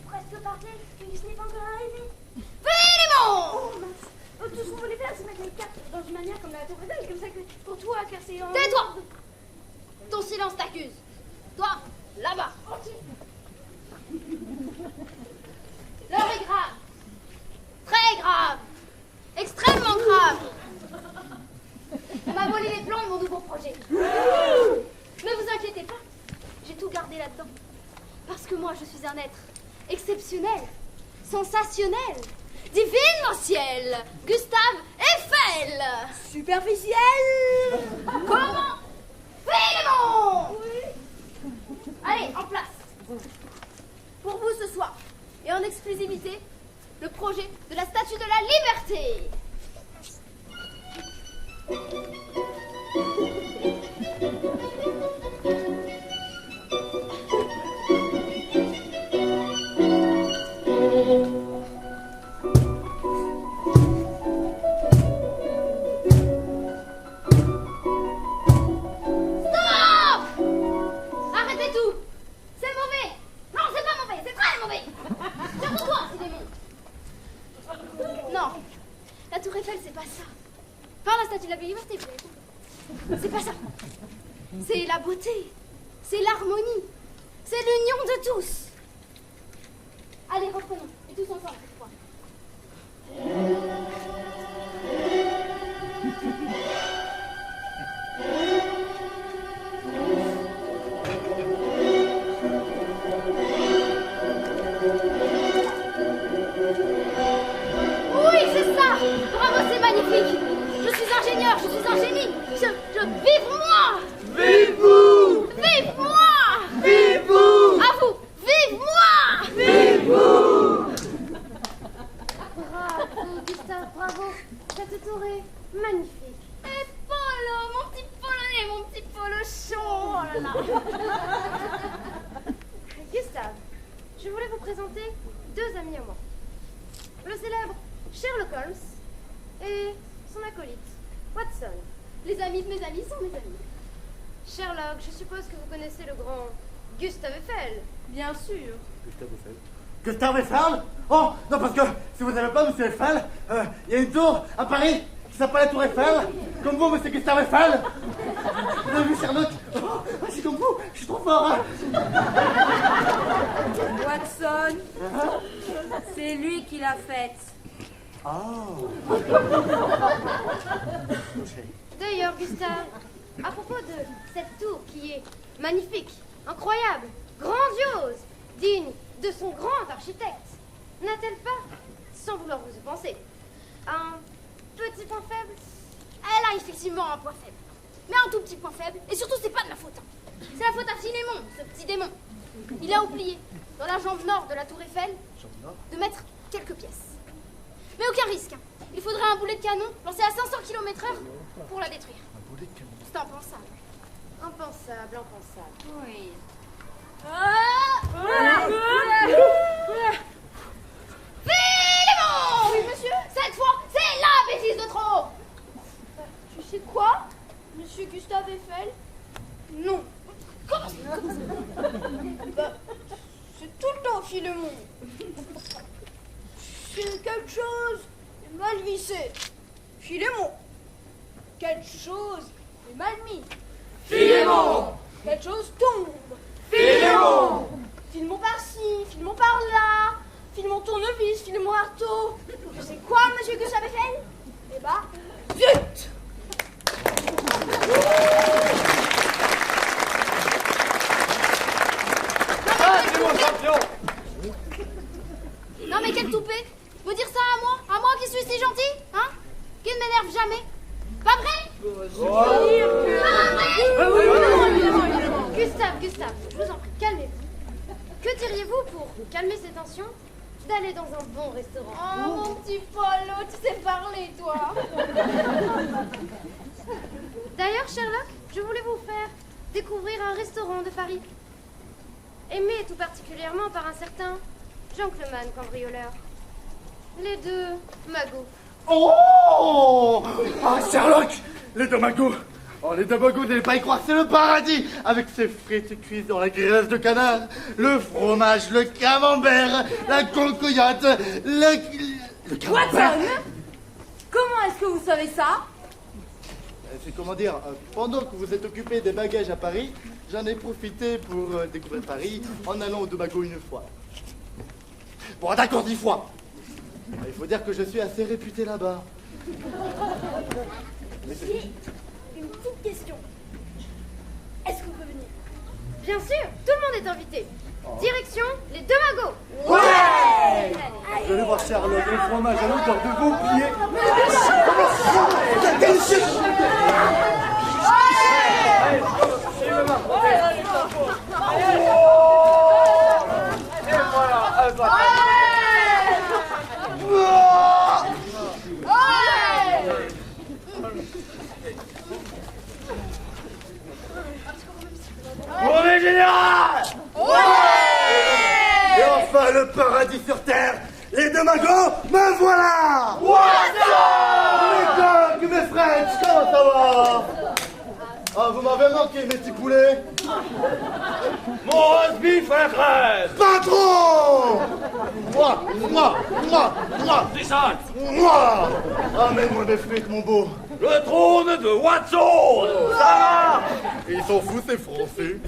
Presque parti, mais ce n'est pas encore arrivé. Vélément! Tout ce qu'on voulait faire, c'est mettre les cartes dans une manière comme la tour Eiffel, comme ça que pour toi, car c'est en... Tais-toi! Ton silence t'accuse. Toi, là-bas. L'heure est grave. Très grave. Extrêmement grave. On m'a volé les plans de mon nouveau projet. Mais vous inquiétez pas, j'ai tout gardé là-dedans. Parce que moi, je suis un être exceptionnel, sensationnel, divinentiel, Gustave Eiffel. Superficiel. Comment? Vélément! Oui. Allez, en place. Pour vous ce soir, et en exclusivité, le projet de la Statue de la Liberté. C'est pas ça. Pas la Statue de la Liberté, vous avez compris. C'est pas ça. C'est la beauté. C'est l'harmonie. C'est l'union de tous. Allez, reprenons. Et tous ensemble cette fois. Oui, c'est ça. Bravo, c'est magnifique. Je suis ingénieur, je suis un génie. Vive-moi. Vive-vous. Vive-moi. Vive-vous. À vous. Vive-moi. Vive-vous. Bravo, Gustave, bravo. Cette tour est magnifique. Et Polo, mon petit polonais, mon petit polochon. Oh là là. Gustave, je voulais vous présenter deux amis à moi. Le célèbre Sherlock Holmes et son acolyte, Watson. Les amis de mes amis sont mes amis. Sherlock, je suppose que vous connaissez le grand Gustave Eiffel. Bien sûr. Gustave Eiffel. Gustave Eiffel? Oh, non, parce que si vous n'avez pas Monsieur Eiffel, il y a une tour à Paris qui s'appelle la Tour Eiffel. Comme vous, Monsieur Gustave Eiffel. Vous avez vu Sherlock? Oh, je suis comme vous, je suis trop fort. Hein. Watson, c'est lui qui l'a faite. Oh. D'ailleurs, Gustave, à propos de cette tour qui est magnifique, incroyable, grandiose, digne de son grand architecte, n'a-t-elle pas, sans vouloir vous offenser, un petit point faible? Elle a effectivement un point faible. Mais un tout petit point faible. Et surtout, c'est pas de ma faute. C'est la faute à Philémon, ce petit démon. Il a oublié, dans la jambe nord de la tour Eiffel, de mettre quelques pièces. Mais aucun risque. Il faudrait un boulet de canon lancé à 500 km/h pour la détruire. Un boulet de canon. C'est impensable. Impensable, impensable. Oui. Philémon! Oui, monsieur? Cette fois, c'est la bêtise de trop! Tu sais quoi, monsieur Gustave Eiffel? Non. Comment ça? Bah, c'est tout le temps Philémon. C'est quelque chose de mal vissé. Philémon. Quelque chose est mal mis. Philémon. Quelque chose tombe. Philémon. Filemon par-ci, Filemon par-là. Filemon tournevis, Filemon marteau. Je sais quoi, monsieur Gustave Eiffel? Eh bah, zut! Ah, c'est mon champion. Non mais quel toupet! Vous dire ça à moi qui suis si gentil, hein? Qui ne m'énerve jamais. Pas vrai? Gustave, je vous en prie, calmez-vous. Que diriez-vous pour calmer ces tensions d'aller dans un bon restaurant? Oh mon petit Polo, tu sais parler toi. D'ailleurs, Sherlock, je voulais vous faire découvrir un restaurant de Paris. Aimé tout particulièrement par un certain gentleman cambrioleur. Les deux magots. Oh! Ah, Sherlock! Les deux magots! Oh, les deux magots, vous n'allez pas y croire, c'est le paradis! Avec ses frites cuites dans la graisse de canard, le fromage, le camembert, la concoyote, le camembert. Watson! Comment est-ce que vous savez ça? C'est comment dire, pendant que vous êtes occupé des bagages à Paris, j'en ai profité pour découvrir Paris en allant aux deux magots une fois. Bon, d'accord, 10 fois. Il faut dire que je suis assez réputé là-bas. Ici, une petite question. Est-ce qu'on peut venir? Bien sûr, tout le monde est invité. Direction, les deux magots. Ouais! Je vais voir Sherlock, le fromage à l'odeur de vos pieds. Mauvais général! Et enfin le paradis sur terre! Les deux magots, me voilà! Mes coqs, mes French, comment ça va? Ah, vous m'avez manqué, mes petits poulets! Mon roast-beef à la crème! Patron! Moi! C'est ça! Moi! Amène-moi des frites, mon beau! Le trône de Watson! Ça va? Ils sont fous, ces Français!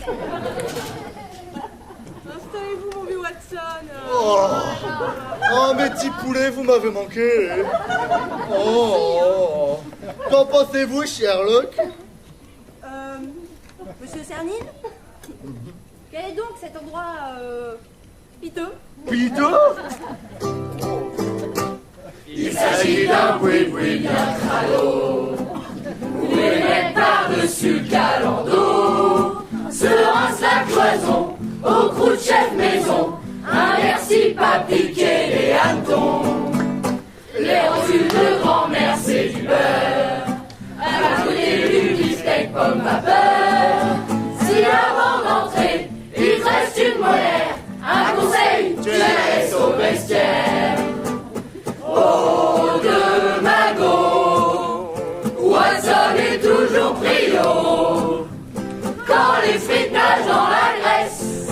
Installez-vous, mon vieux Watson. Oh, mes petits poulets, vous m'avez manqué! Oh! Qu'en pensez-vous, Sherlock? Monsieur Cernine? Quel est donc cet endroit piteux? Piteux? Il s'agit d'un boui-boui bien crado, roulé net par-dessus le calando, se rince la cloison au crou de chef maison, un merci pas piqué les hannetons, les rotules de grand-mère c'est du beurre, à côté du beefsteak pomme vapeur, si avant d'entrer il te reste une molaire, un conseil, tu la laisses au vestiaire. Oh, deux magots, Watson est toujours prio. Quand les frites nagent dans la graisse,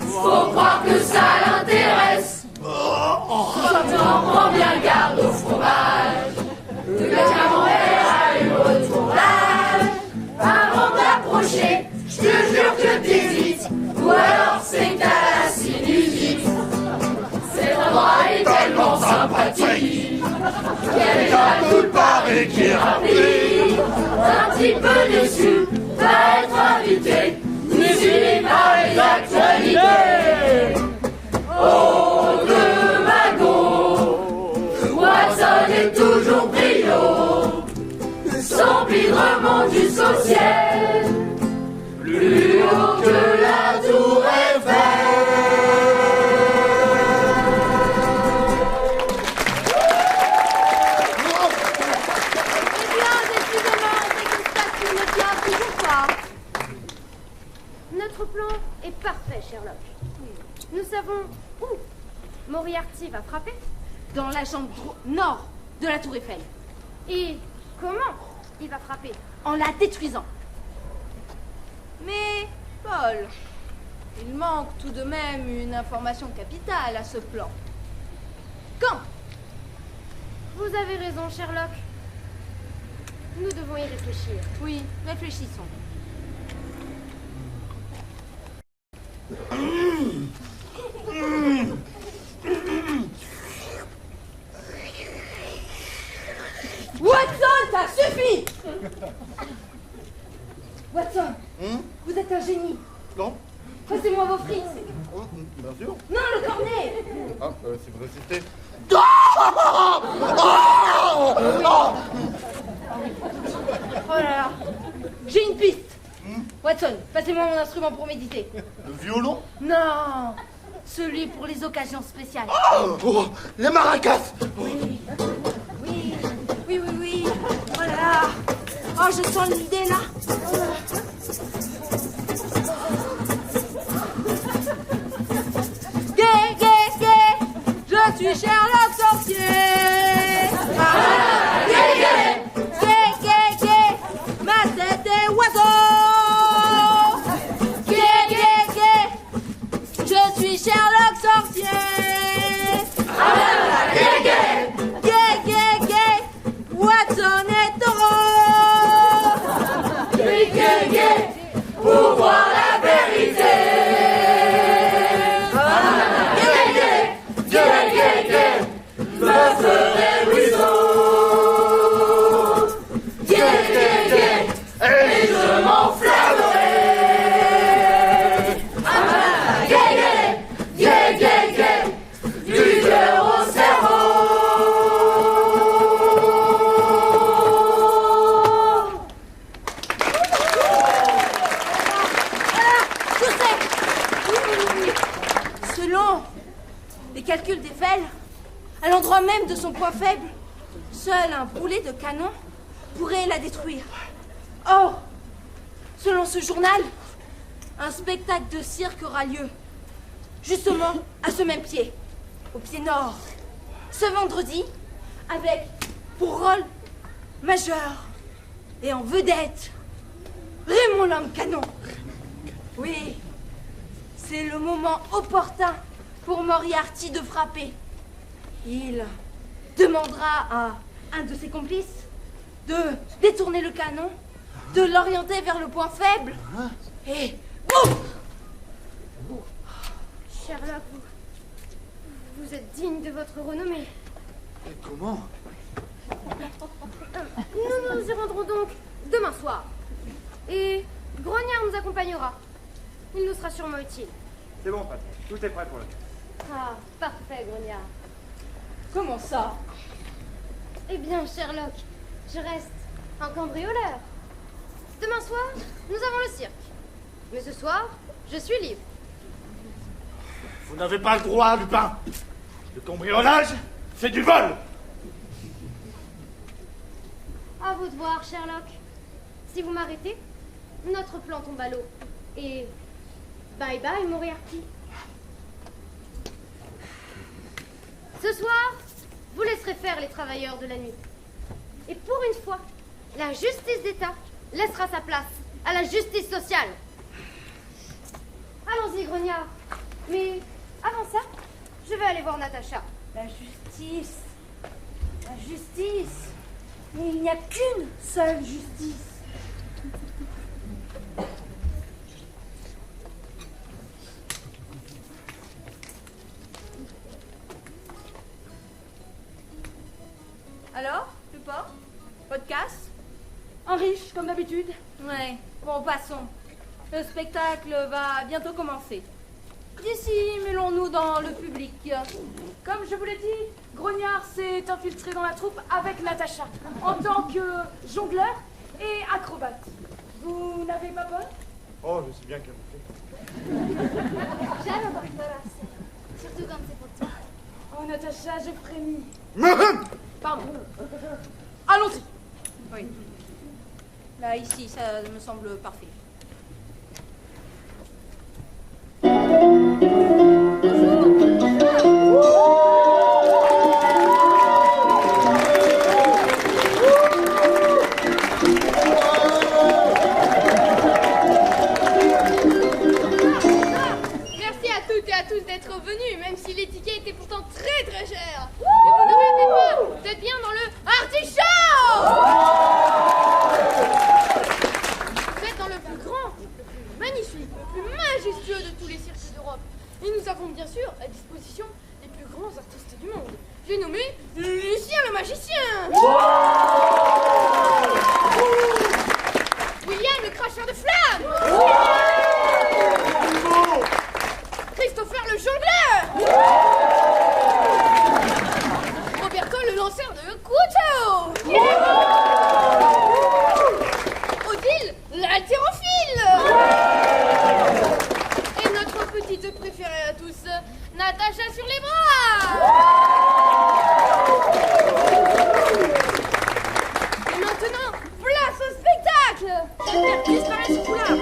faut croire que ça l'intéresse. T'en prends bien garde au fromage, le camembert a eu retournage. Avant d'approcher, je te jure que t'hésites, ou alors c'est que t'as la sinusite. Cet endroit est tellement sympathique, qu'elle est à tout part et qui est rapide. Un petit peu déçu, va être invité, suivi par les actualités. Oh, deux magots, Watson est toujours brio, son bide remonte jusqu'au ciel, plus haut que la tour Eiffel. Notre plan est parfait, Sherlock. Nous savons où Moriarty va frapper. Dans la chambre nord de la tour Eiffel. Et comment il va frapper? En la détruisant. Mais, Paul, il manque tout de même une information capitale à ce plan. Quand? Vous avez raison, Sherlock. Nous devons y réfléchir. Oui, réfléchissons. Watson, ça suffit! Watson, vous êtes un génie. Non? Passez-moi vos frites. Bien sûr. Non, le cornet. Ah, si vous insistez. Oh là là, j'ai une piste. Watson, passez-moi mon instrument pour méditer. Le violon? Non, celui pour les occasions spéciales. Oh, les maracas! Oui. Oh là là. Oh, je sens l'idée là. suis Sherlock sorcier. Gay, gay. Gay, gay, gay, Watson et Taureau. Gay, gay, gay, pour voir la vérité. Gay, gay, gay, gay, gay, me ferait ruisseau. Gay, gay, gay, et je m'enflammerai. Gay, gay, gay, gay, gay, du cœur au cerveau. Je sais. Selon les calculs d'Eiffel, à l'endroit même de son point faible, seul un boulet de canon pourrait la détruire. Or, selon ce journal, un spectacle de cirque aura lieu, justement à ce même pied, au pied nord, ce vendredi, avec pour rôle majeur et en vedette Raymond l'homme canon. Oui, c'est le moment opportun pour Moriarty de frapper. Il demandera à un de ses complices de détourner le canon, de l'orienter vers le point faible, et boum! Sherlock, vous êtes digne de votre renommée. Comment? Nous nous y rendrons donc demain soir. Et Grognard nous accompagnera. Il nous sera sûrement utile. C'est bon, patron. Tout est prêt pour le Ah, parfait, Grognard. Comment ça? Eh bien, Sherlock, je reste un cambrioleur. Demain soir, nous avons le cirque. Mais ce soir, je suis libre. Vous n'avez pas le droit, Lupin. Le cambriolage, c'est du vol. À vous de voir, Sherlock. Si vous m'arrêtez, notre plan tombe à l'eau. Et bye bye, Moriarty. Ce soir, vous laisserez faire les travailleurs de la nuit. Et pour une fois, la justice d'État laissera sa place à la justice sociale. Allons-y, Grognard. Mais avant ça, je vais aller voir Natacha. La justice. La justice. Mais il n'y a qu'une seule justice. Alors, Lupin? Podcast? Un riche, comme d'habitude. Ouais, bon, passons. Le spectacle va bientôt commencer. D'ici, mêlons-nous dans le public. Comme je vous l'ai dit, Grognard s'est infiltré dans la troupe avec Natacha, en tant que jongleur et acrobate. Vous n'avez pas peur? Oh, je sais bien qu'elle me fait. J'aime avoir peur, surtout quand c'est pour toi. Oh, Natacha, j'ai frémi. Pardon. Allons-y. Oui. Là, ici, ça me semble parfait. Merci à toutes et à tous d'être venus, même si les tickets étaient pourtant très très chers. Mais vous ne rêvez pas, vous êtes bien dans le Artichaut. Vous êtes dans le plus grand, le plus magnifique, le plus majestueux de tous les cirques d'Europe. Et nous avons bien sûr à disposition les plus grands artistes du monde. J'ai nommé Lucien le magicien. William le cracheur de flammes. Christopher le jongleur. Roberto le lanceur de couteaux. Odile l'haltérophile. Et notre petite préférée à tous, Natacha sur les bras. Et maintenant, place au spectacle. Faire disparaître ce foulard.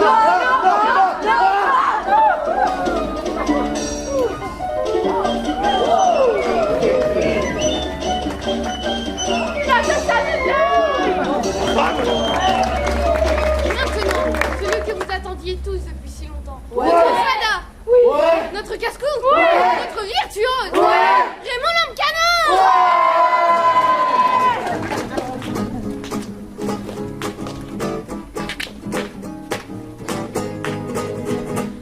Non, temps. Notre Fada. Notre casse-cou. Notre virtuose. Raymond l'homme canon.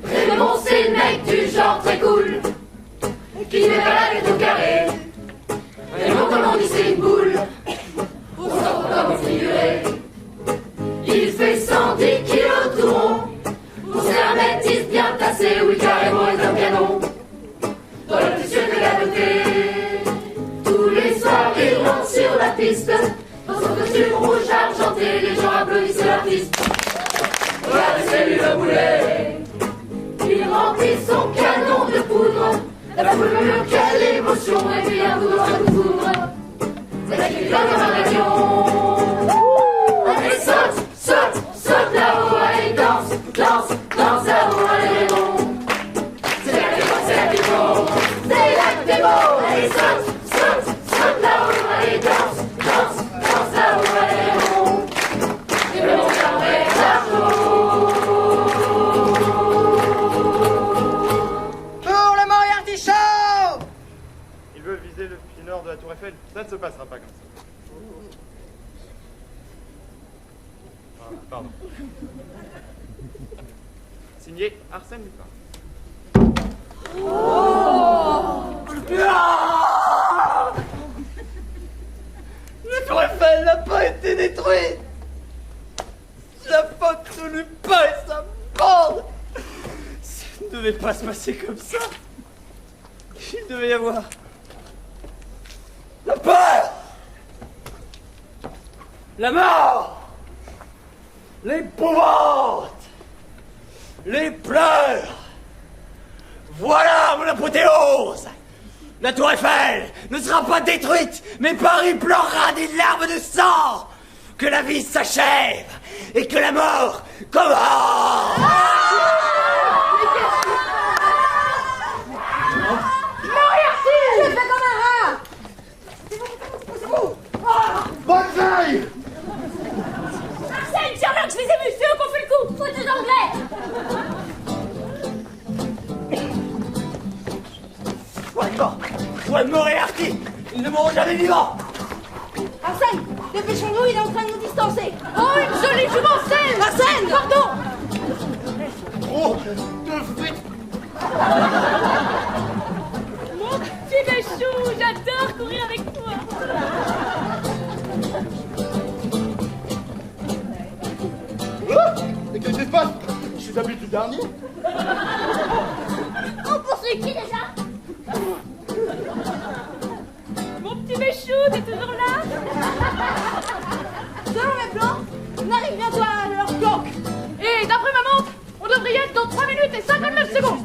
Raymond, c'est le mec du genre très cool, qui met pas la tête au carré. Raymond, comme on dit, c'est une boule, pour s'en comme figurer. Il fait 110 kilos tout rond, pour ses hermétismes bien tassés, oui, carrément est un canon. Dans le petit ciel de la beauté, tous les soirs, il monte sur la piste. Dans son costume rouge argenté, les gens applaudissent l'artiste. Regardez, c'est lui le boulet. Il remplit son canon de poudre. La foule me quelle émotion. Et puis un coup dans un coup de foudre. C'est là qu'il vient comme un avion. Allez, saute, saute, saute là-haut. Allez, danse, danse, danse là-haut. Allez, Raymond. C'est là que t'es beau, c'est là que t'es beau. C'est là que t'es beau. Allez, saute, saute, saute là-haut. Allez, danse, danse, danse là-haut. Allez, Raymond. Et Raymond s'arrête là-haut. Il veut viser le pied nord de la tour Eiffel. Ça ne se passera pas comme ça. Ah, pardon. Signé Arsène Lupin. La tour Eiffel n'a pas été détruite. C'est la faute de Lupin et sa bande. Ça ne devait pas se passer comme ça. Il devait y avoir la peur, la mort, l'épouvante, les pleurs. Voilà mon apothéose. La tour Eiffel ne sera pas détruite, mais Paris pleurera des larmes de sang. Que la vie s'achève et que la mort commence. Je fais comme un rat. Banzai! Arsène, Sherlock, je les ai vus, c'est eux qu'on fait le coup. Faute d'anglais. Soit Moriarty, ils ne mourront jamais vivants. Arsène, dépêchons-nous, il est en train de nous distancer. Oh, une jolie jumentaine. Arsène, Pardon. Trop de frites! Mon petit Béchou, j'adore courir avec toi. Mais qu'est-ce qui se passe? Je suis habitué dernier. On poursuit qui déjà? Mon petit Béchou, t'es toujours là? Selon mes plans, on arrive bientôt à leur bloc. Et d'après ma montre, on devrait y être dans 3 minutes et 59 secondes.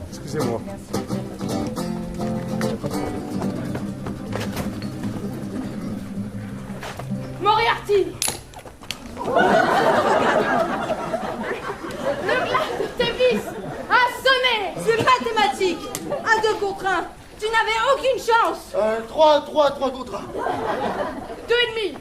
Excusez-moi. Moriarty. Le glas de tes vis a sonné. C'est mathématique. À 2 contre 1. Tu n'avais aucune chance. 3 contre 1. 2,5.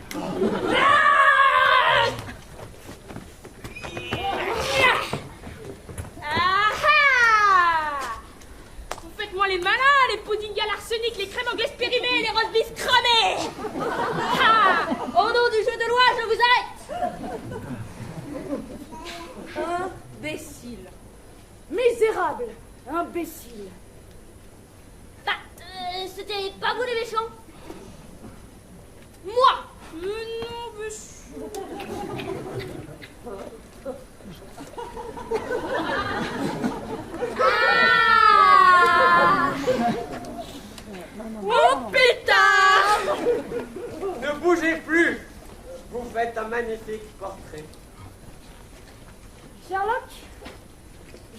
Vous faites moins les malins, les puddings à l'arsenic, les crèmes anglaises périmées, les roast beef cramés. Au nom du jeu de loi, je vous arrête. Imbécile. Misérable. Imbécile. Bah, c'était pas vous les méchants? Moi? Non, mais... Oh pétard! Ne bougez plus. Vous faites un magnifique portrait. Sherlock,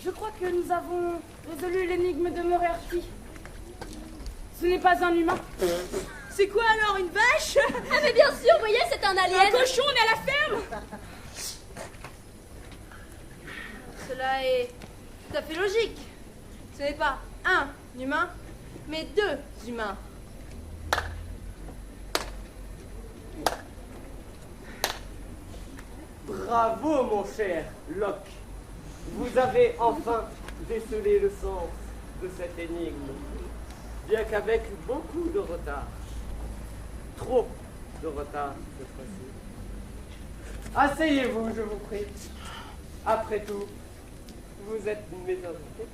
je crois que nous avons résolu l'énigme de Moriarty. Ce n'est pas un humain. C'est quoi alors, une vache? Ah mais bien sûr, vous voyez, c'est un alien. Un cochon, on est à la ferme. Cela est tout à fait logique. Ce n'est pas un humain, mais 2 humains. Bravo, mon cher Locke. Vous avez enfin décelé le sens de cette énigme, bien qu'avec beaucoup de retard. Trop de retard cette fois-ci. Asseyez-vous, je vous prie. Après tout, vous êtes mes invités.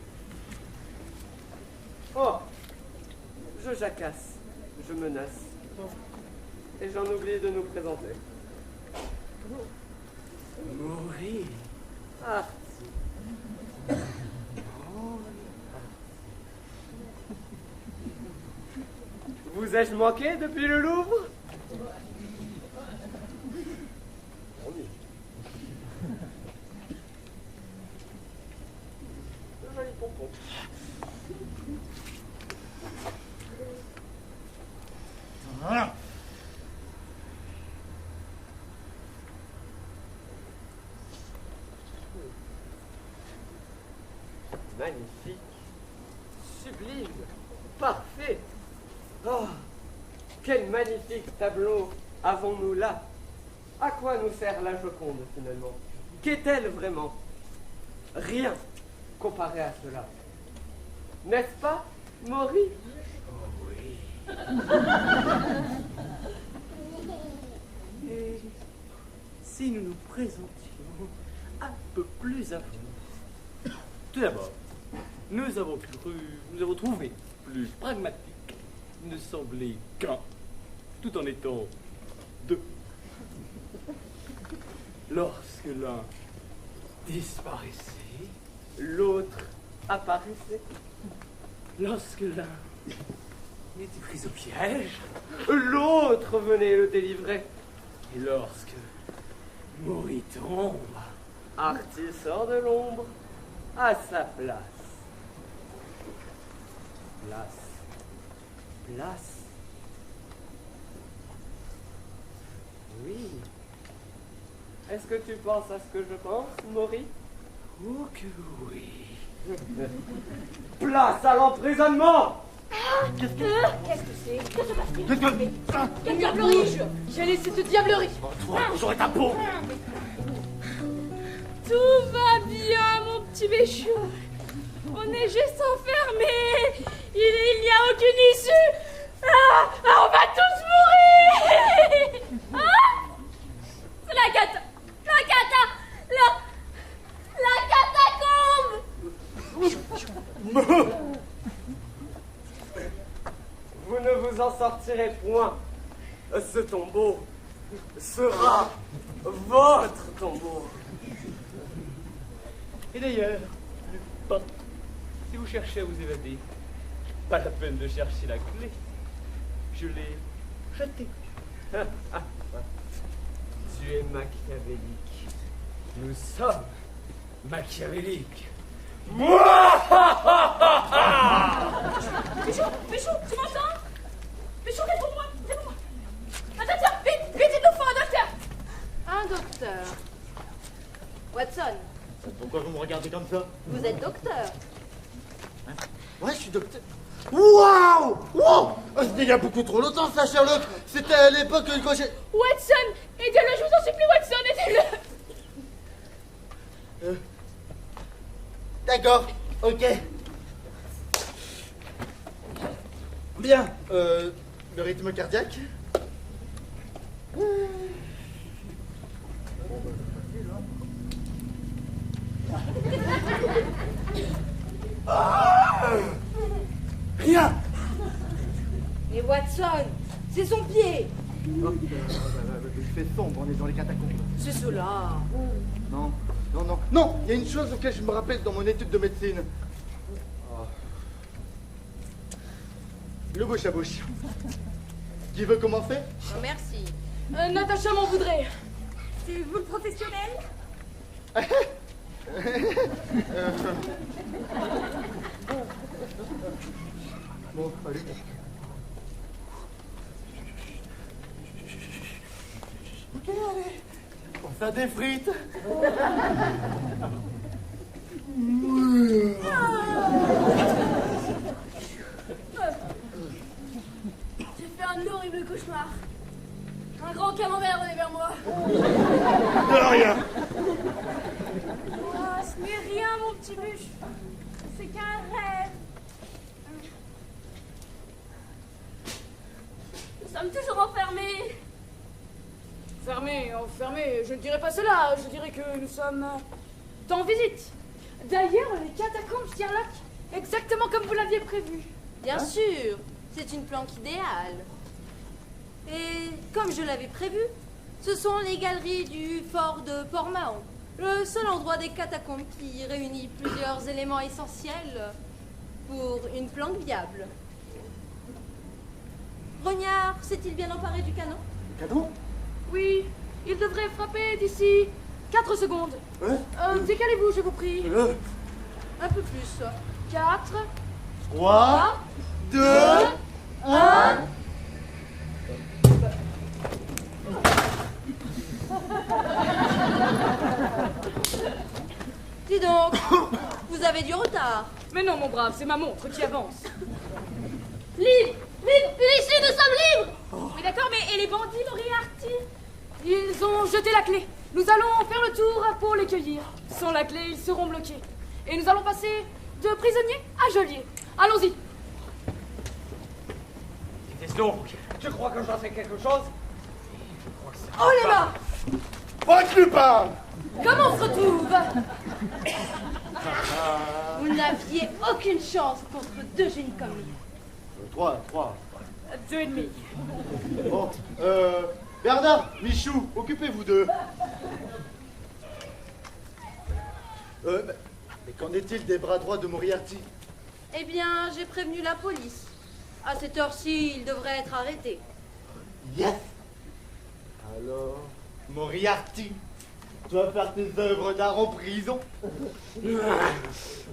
Oh, je jacasse, je menace. Et j'en oublie de nous présenter. Mourir. Ah. Vous ai-je manqué depuis le Louvre? Joli pompon. Voilà. Magnifique, sublime, parfait. Oh, quel magnifique tableau avons-nous là? À quoi nous sert la Joconde finalement? Qu'est-elle vraiment? Rien comparé à cela. N'est-ce pas, Maury? Oh oui. Et si nous nous présentions un peu plus à fond? Tout d'abord, nous avons trouvé plus pragmatique ne sembler qu'un, tout en étant deux. Lorsque l'un disparaissait, l'autre apparaissait. Lorsque l'un était pris au piège, l'autre venait le délivrer. Et lorsque Maury tombe, Artie sort de l'ombre à sa place. Place. Oui. Est-ce que tu penses à ce que je pense, Maury? Oh que oui. Place à l'emprisonnement! Qu'est-ce que c'est? Que se passe-t-il? Quelle diablerie! J'ai laissé cette diablerie! Toi, j'aurais ta peau! Tout va bien, mon petit Béchou. On est juste enfermés. Il n'y a aucune issue. On va tous mourir. C'est la catacombe. Vous ne vous en sortirez point. Ce tombeau sera votre tombeau. Et d'ailleurs, Lupin, si vous cherchez à vous évader, pas la peine de chercher la clé. Je l'ai jetée. Tu es machiavélique. Nous sommes machiavéliques. Béchou, tu m'entends? Béchou, réponds-moi. Un docteur, vite, il nous faut un docteur. Un docteur. Watson, Pourquoi vous me regardez comme ça? vous êtes docteur. Ouais, je suis docteur. Waouh! Wow! C'était il y a beaucoup trop longtemps, ça, Sherlock! C'était à l'époque quand j'ai... Watson, aidez-le, je vous en supplie, Watson, aidez-le. D'accord, ok. Bien, le rythme cardiaque. Rien. Et Watson, c'est son pied. Il fait sombre, on est dans les catacombes. C'est cela. Non, il y a une chose auquel je me rappelle dans mon étude de médecine. Le bouche à bouche. Qui veut commencer? Non, merci. Natacha m'en voudrait. C'est vous le professionnel? Bon, allez. Ok, allez. On fait des frites. J'ai fait un horrible cauchemar. Un grand camembert venait vers moi. De rien. Ce n'est rien, mon petit bûche. C'est qu'un rêve. Nous sommes toujours enfermés. Enfermés, je ne dirais pas cela. Je dirais que nous sommes en visite. D'ailleurs, les catacombes Sherlock, exactement comme vous l'aviez prévu. Bien sûr, c'est une planque idéale. Et comme je l'avais prévu, ce sont les galeries du fort de Port-Mahon, le seul endroit des catacombes qui réunit plusieurs éléments essentiels pour une planque viable. Rognard s'est-il bien emparé du canon? Cadeau? Oui, il devrait frapper d'ici 4 secondes. Décalez-vous, je vous prie. Un peu plus. 4, 3, 2, 1. Dis donc, vous avez du retard. Mais non, mon brave, c'est ma montre qui avance. Libre! Ici, nous sommes libres! Oui, d'accord, mais et les bandits, Moriarty? Ils ont jeté la clé. Nous allons faire le tour pour les cueillir. Sans la clé, ils seront bloqués. Et nous allons passer de prisonnier à geôlier. Allons-y. Dites donc, je crois que j'en sais quelque chose. Oh là là! Votre Lupin! Comment on se retrouve? Vous n'aviez aucune chance contre 2 génies comme lui. 3. 2 et demi. Bon, Bernard, Michou, occupez-vous d'eux. Mais qu'en est-il des bras droits de Moriarty? Eh bien, j'ai prévenu la police. À cette heure-ci, il devrait être arrêté. Yes! Alors, Moriarty, tu vas faire tes œuvres d'art en prison?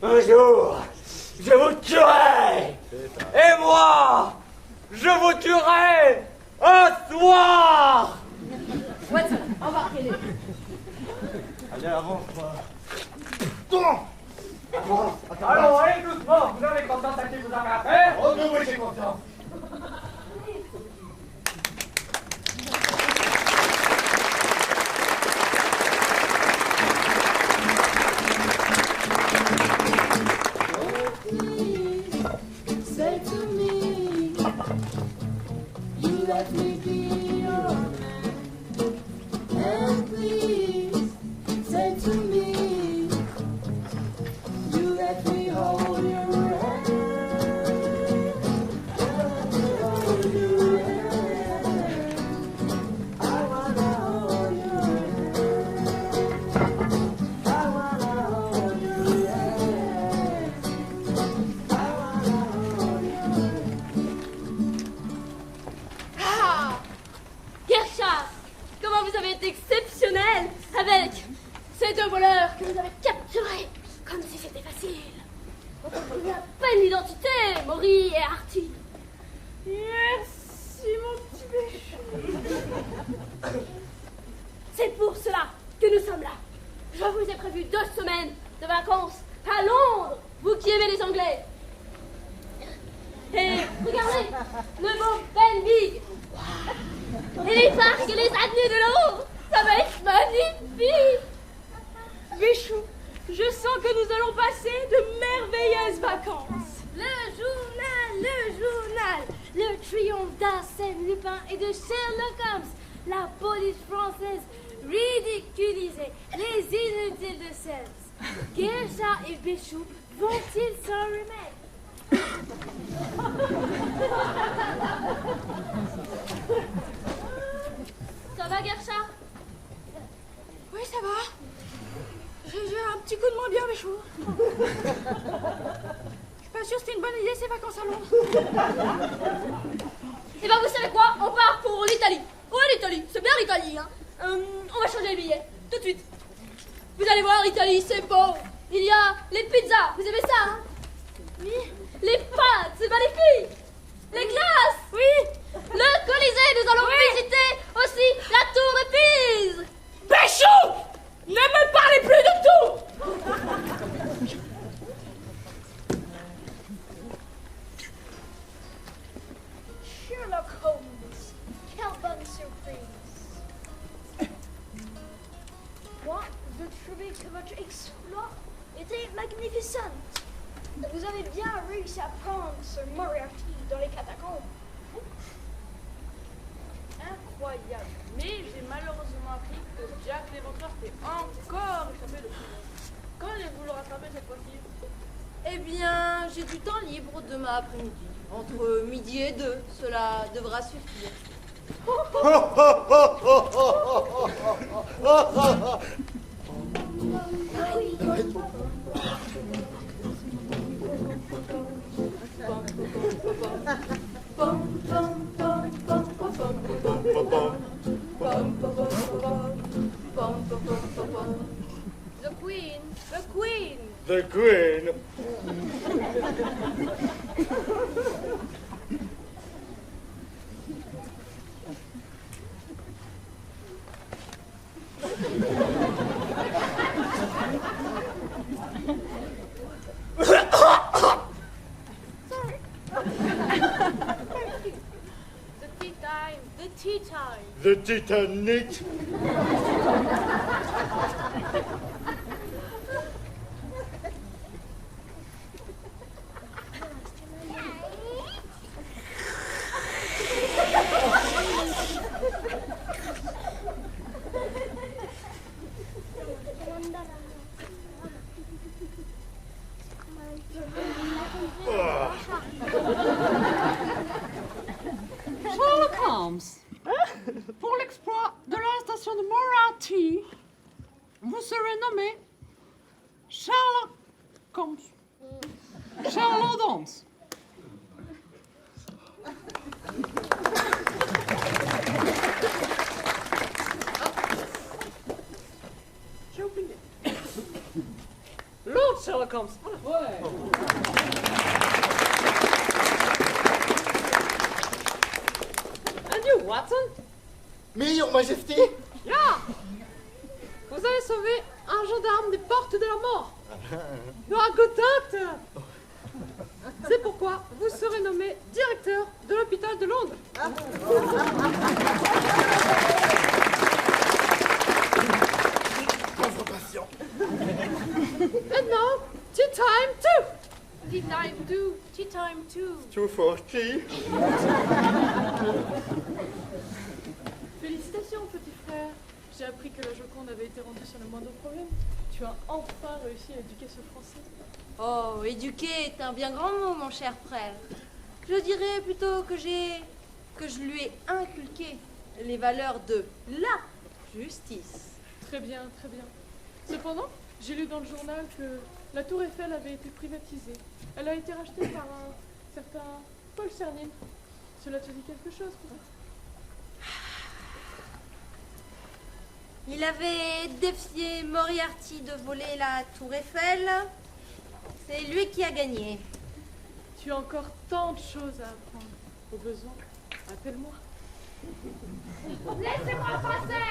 Un jour, je vous tuerai! Et moi, je vous tuerai un soir! Watson, embarquez-les. Allez, avance, toi. Allons, allez doucement, vous avez confiance à qui vous avez affaire? Oh, mais oui, j'ai confiance. Say to me, you let me be your man. And please, say to me, you let me hold your hand. Hold your hand. I wanna hold your hand. I wanna hold your hand. Ah! Gersha! Comment vous avez été exceptionnel avec ces 2 voleurs que vous avez capturés comme si c'était facile. Vous trouvez à peine l'identité, Maury et Artie. Merci, mon petit béchu. C'est pour cela que nous sommes là. Je vous ai prévu 2 semaines de vacances à Londres, vous qui aimez les Anglais. Et regardez, le beau Ben Big. Et les parcs et les avenues de Londres, ça va être magnifique. Béchou, je sens que nous allons passer de merveilleuses vacances. Le journal, le triomphe d'Arsène Lupin et de Sherlock Holmes, la police française ridiculisée, les inutiles de Selms. Gersha et Béchou vont-ils s'en remettre? Ça va, Gersha? Oui, ça va. J'ai un petit coup de moins bien, Béchou. Je suis pas sûre que c'était une bonne idée ces vacances à Londres. Et ben vous savez quoi? On part pour l'Italie. Ouais, l'Italie, c'est bien l'Italie, hein. On va changer les billets, tout de suite. Vous allez voir, l'Italie, c'est beau. Il y a les pizzas, vous aimez ça, hein? Oui. Les pâtes, c'est magnifique. Les glaces, oui. Le Colisée, nous allons visiter aussi la tour de Pise. Béchou! Ne me parlez plus de tout! Sherlock Holmes, quelle bonne surprise. Moi, je trouvais que votre exploit C'était magnificent. Vous avez bien réussi à prendre ce Moriarty dans les catacombes. Incroyable. Mais j'ai malheureusement appris que Jack l'Éventreur s'est encore échappé de prison. Quand allez-vous le rattraper cette fois-ci? Eh bien, j'ai du temps libre demain après-midi. Entre midi et 2, cela devra suffire. The Queen, the Queen. The Queen. The tea time. The Titanic. Sherlock Holmes, pour l'exploit de l'arrestation de Moriarty, vous serez nommé Sherlock Holmes. Sherlock Holmes. J'ai oublié. Lord Sherlock Holmes. And you, Watson? Mais, Your Majesty. Yeah. Vous avez sauvé un gendarme des portes de la mort. You are a good doctor. C'est pourquoi vous serez nommé directeur de l'hôpital de Londres. Pauvre patient. And now, tea time too. Tea time too. Tea time too. 240. Félicitations, petit frère. J'ai appris que la Joconde avait été rendue sur le moindre problème. Tu as enfin réussi à éduquer ce Français. Oh, éduquer est un bien grand mot, mon cher frère. Je dirais plutôt que je lui ai inculqué les valeurs de la justice. Très bien, très bien. Cependant, j'ai lu dans le journal que la tour Eiffel avait été privatisée. Elle a été rachetée par un certain Paul Cernin. Cela te dit quelque chose, peut-être? Il avait défié Moriarty de voler la tour Eiffel. C'est lui qui a gagné. Tu as encore tant de choses à apprendre. Au besoin, appelle-moi. Laissez-moi passer,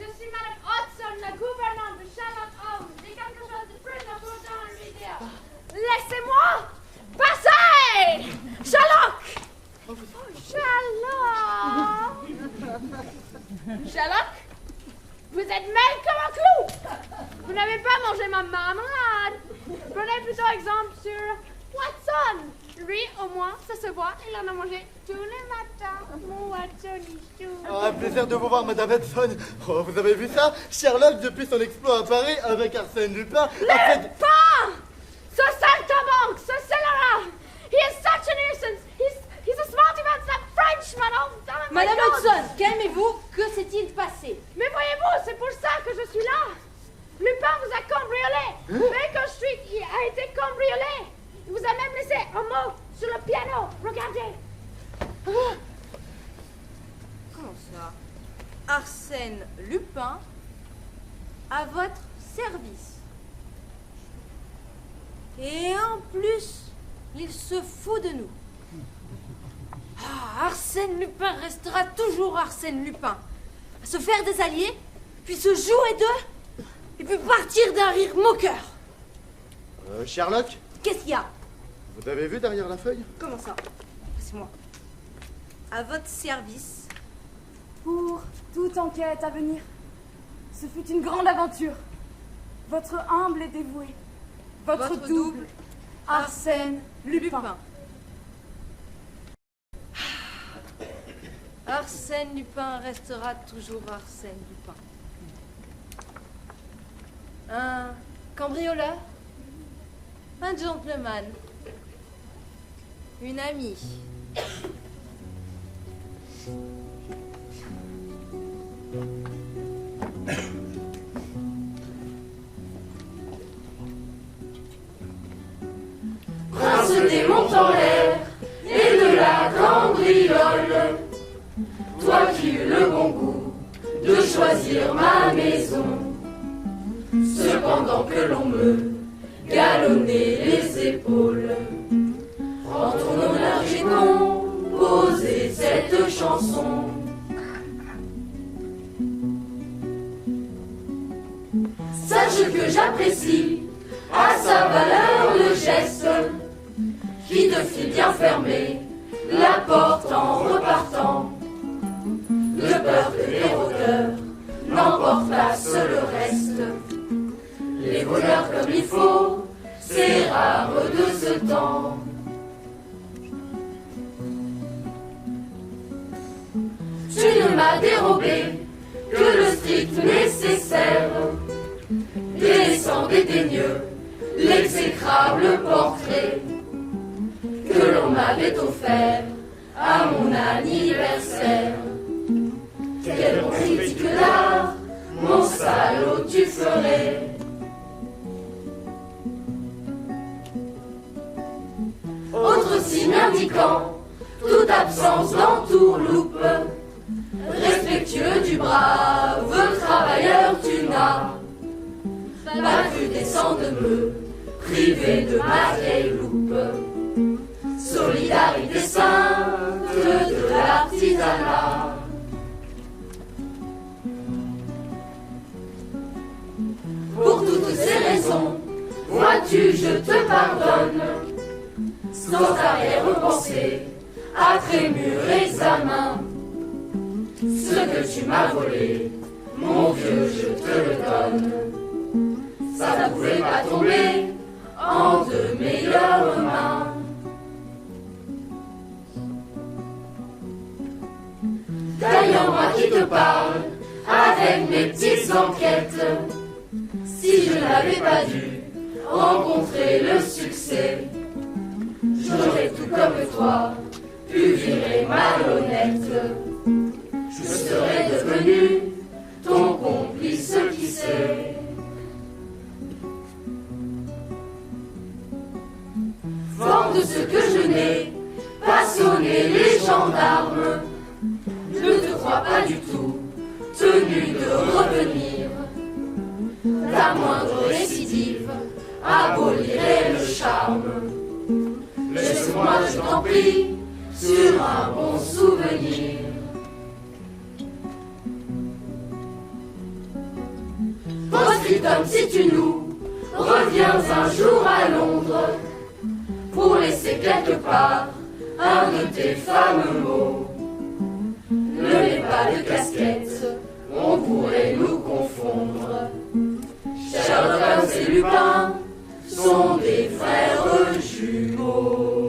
je suis Madame Hudson, la gouvernante de Sherlock Holmes. J'ai quelque chose de plus important à lui dire. Laissez-moi passer! Sherlock! Sherlock? Vous êtes maigre comme un clou! Vous n'avez pas mangé ma marmelade! Prenez plutôt exemple sur Watson! Lui, au moins, ça se voit, il en a mangé tous les matins. Mon Watsonichou. Un plaisir de vous voir, Madame Hudson. Oh, vous avez vu ça? Sherlock, depuis son exploit à Paris avec Arsène Lupin, a fait... Lupin! Ce saltimbanque, ce scélérat! He is such a nuisance! He's a smarty man, that Frenchman! Oh, damn, Madame my God. Hudson, calmez-vous. Que s'est-il passé? Mais voyez-vous, c'est pour ça que je suis là! Lupin vous a cambriolé! Baker Street y a été cambriolé! Il vous a même laissé un mot sur le piano! Regardez! Comment ça? Arsène Lupin à votre service. Et en plus, il se fout de nous. Ah, Arsène Lupin restera toujours Arsène Lupin. À se faire des alliés, puis se jouer d'eux, et puis partir d'un rire moqueur. Sherlock, Qu'est-ce qu'il y a? vous avez vu derrière la feuille? Comment ça? C'est moi. À votre service. Pour toute enquête à venir, ce fut une grande aventure. votre humble et dévoué, votre double, Arsène Lupin. Arsène Lupin restera toujours Arsène Lupin. Un cambrioleur, un gentleman, une amie. Prince des monts en l'air et de la cambriole, toi qui eus le bon goût de choisir ma maison, cependant que l'on me galonnait les épaules, en ton honneur j'ai composé cette chanson. Sache que j'apprécie à sa valeur le geste qui te fit bien fermer la porte en repartant, de peur que les rôdeurs n'emportassent le reste. Les voleurs comme il faut, c'est rare de ce temps. Tu ne m'as dérobé que le strict nécessaire, délaissant dédaigneux l'exécrable portrait que l'on m'avait offert à mon anniversaire. Quel bon critique d'art, mon salaud, tu ferais. Autre signe indiquant toute absence d'entourloupe, respectueux du brave travailleur, tu n'as pas vu descendre de me priver de ma vieille loupe. Solidarité sainte de l'artisanat. Pour toutes ces raisons, vois-tu, je te pardonne, sans arrière-pensée, après mûr examen. Ce que tu m'as volé, mon vieux, je te le donne. Ça ne pouvait pas tomber en de meilleures mains. D'ailleurs, moi qui te parle, avec mes petites enquêtes, si je n'avais pas dû rencontrer le succès, j'aurais tout comme toi pu virer malhonnête. Je serais devenu ton complice, qui sait. Fort de ce que je n'ai pas sonné les gendarmes, ne te crois pas du tout tenu de revenir. La moindre récidive abolirait le charme. Laisse-moi, je t'en prie, sur un bon souvenir. Post-scriptum, si tu nous reviens un jour à Londres, pour laisser quelque part un de tes fameux mots. Ne mets pas de casquette, on pourrait nous confondre. Sherlock Holmes et Lupin sont des frères jumeaux.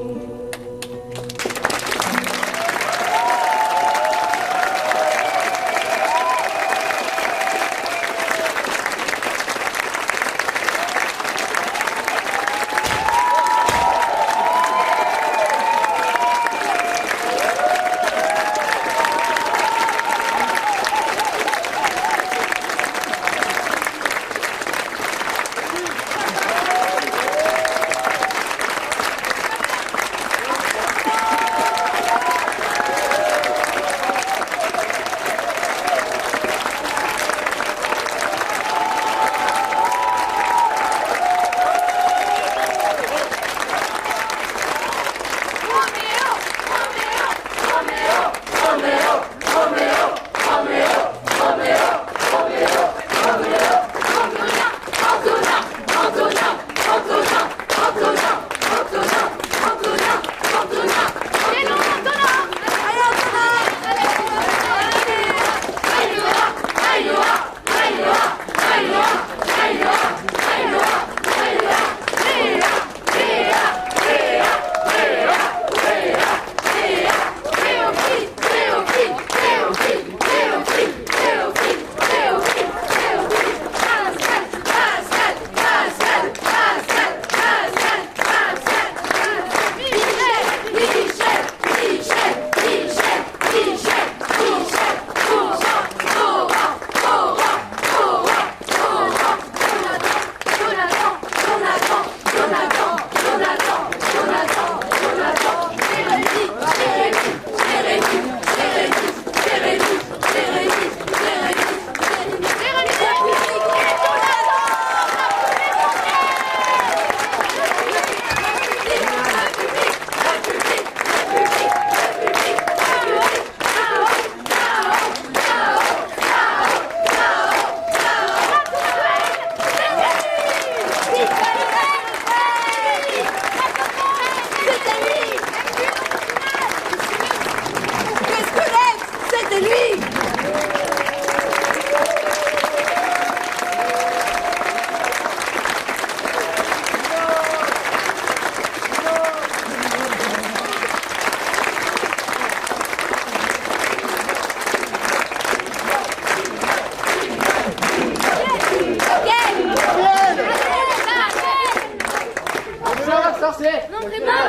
sorcier. Non, vraiment.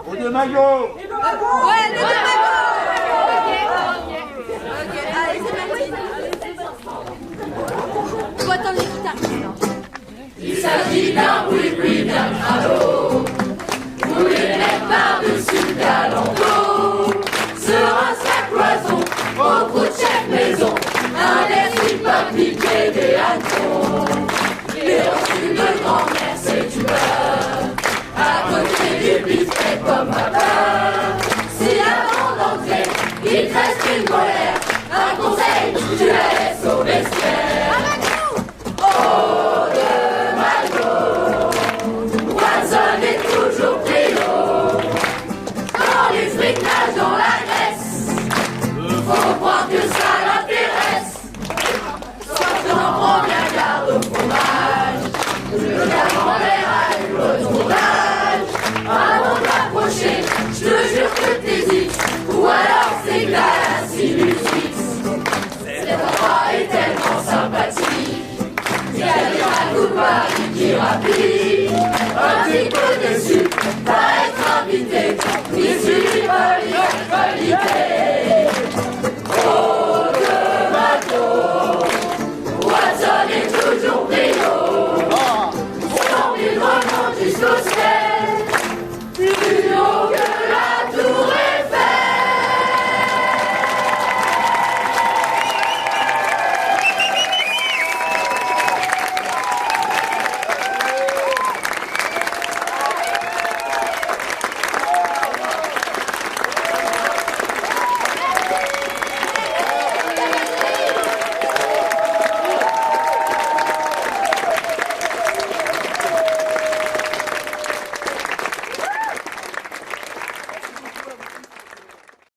Ou de maillot. Ouais, les deux maillots. Ok, allez, c'est parti. Faut attendre les guitares. Il s'agit d'un bruit bien crado. Rouler même par-dessus le galanteau. Sur un sac cloison, au trou de chaque maison, un des pas piqué des hannetons. Les reçus de grand-mère, c'est du beurre. À côté du biscuit comme à beurre. Si avant d'entrer, il te reste une colère, un conseil, tu laisses au vestiaire. Oh, de Maillot, Watson est toujours prélo. Quand les frics nagent dans la graisse, faut croire que ça l'intéresse. Soit qu'on en prend bien garde au fromage, le camembert a eu le tournage. Avant d'approcher, je te jure que t'hésites, ou alors c'est que la sinusite. Cet endroit est tellement sympathique, il y a des raccourcis qui rappliquent, un petit peu déçu.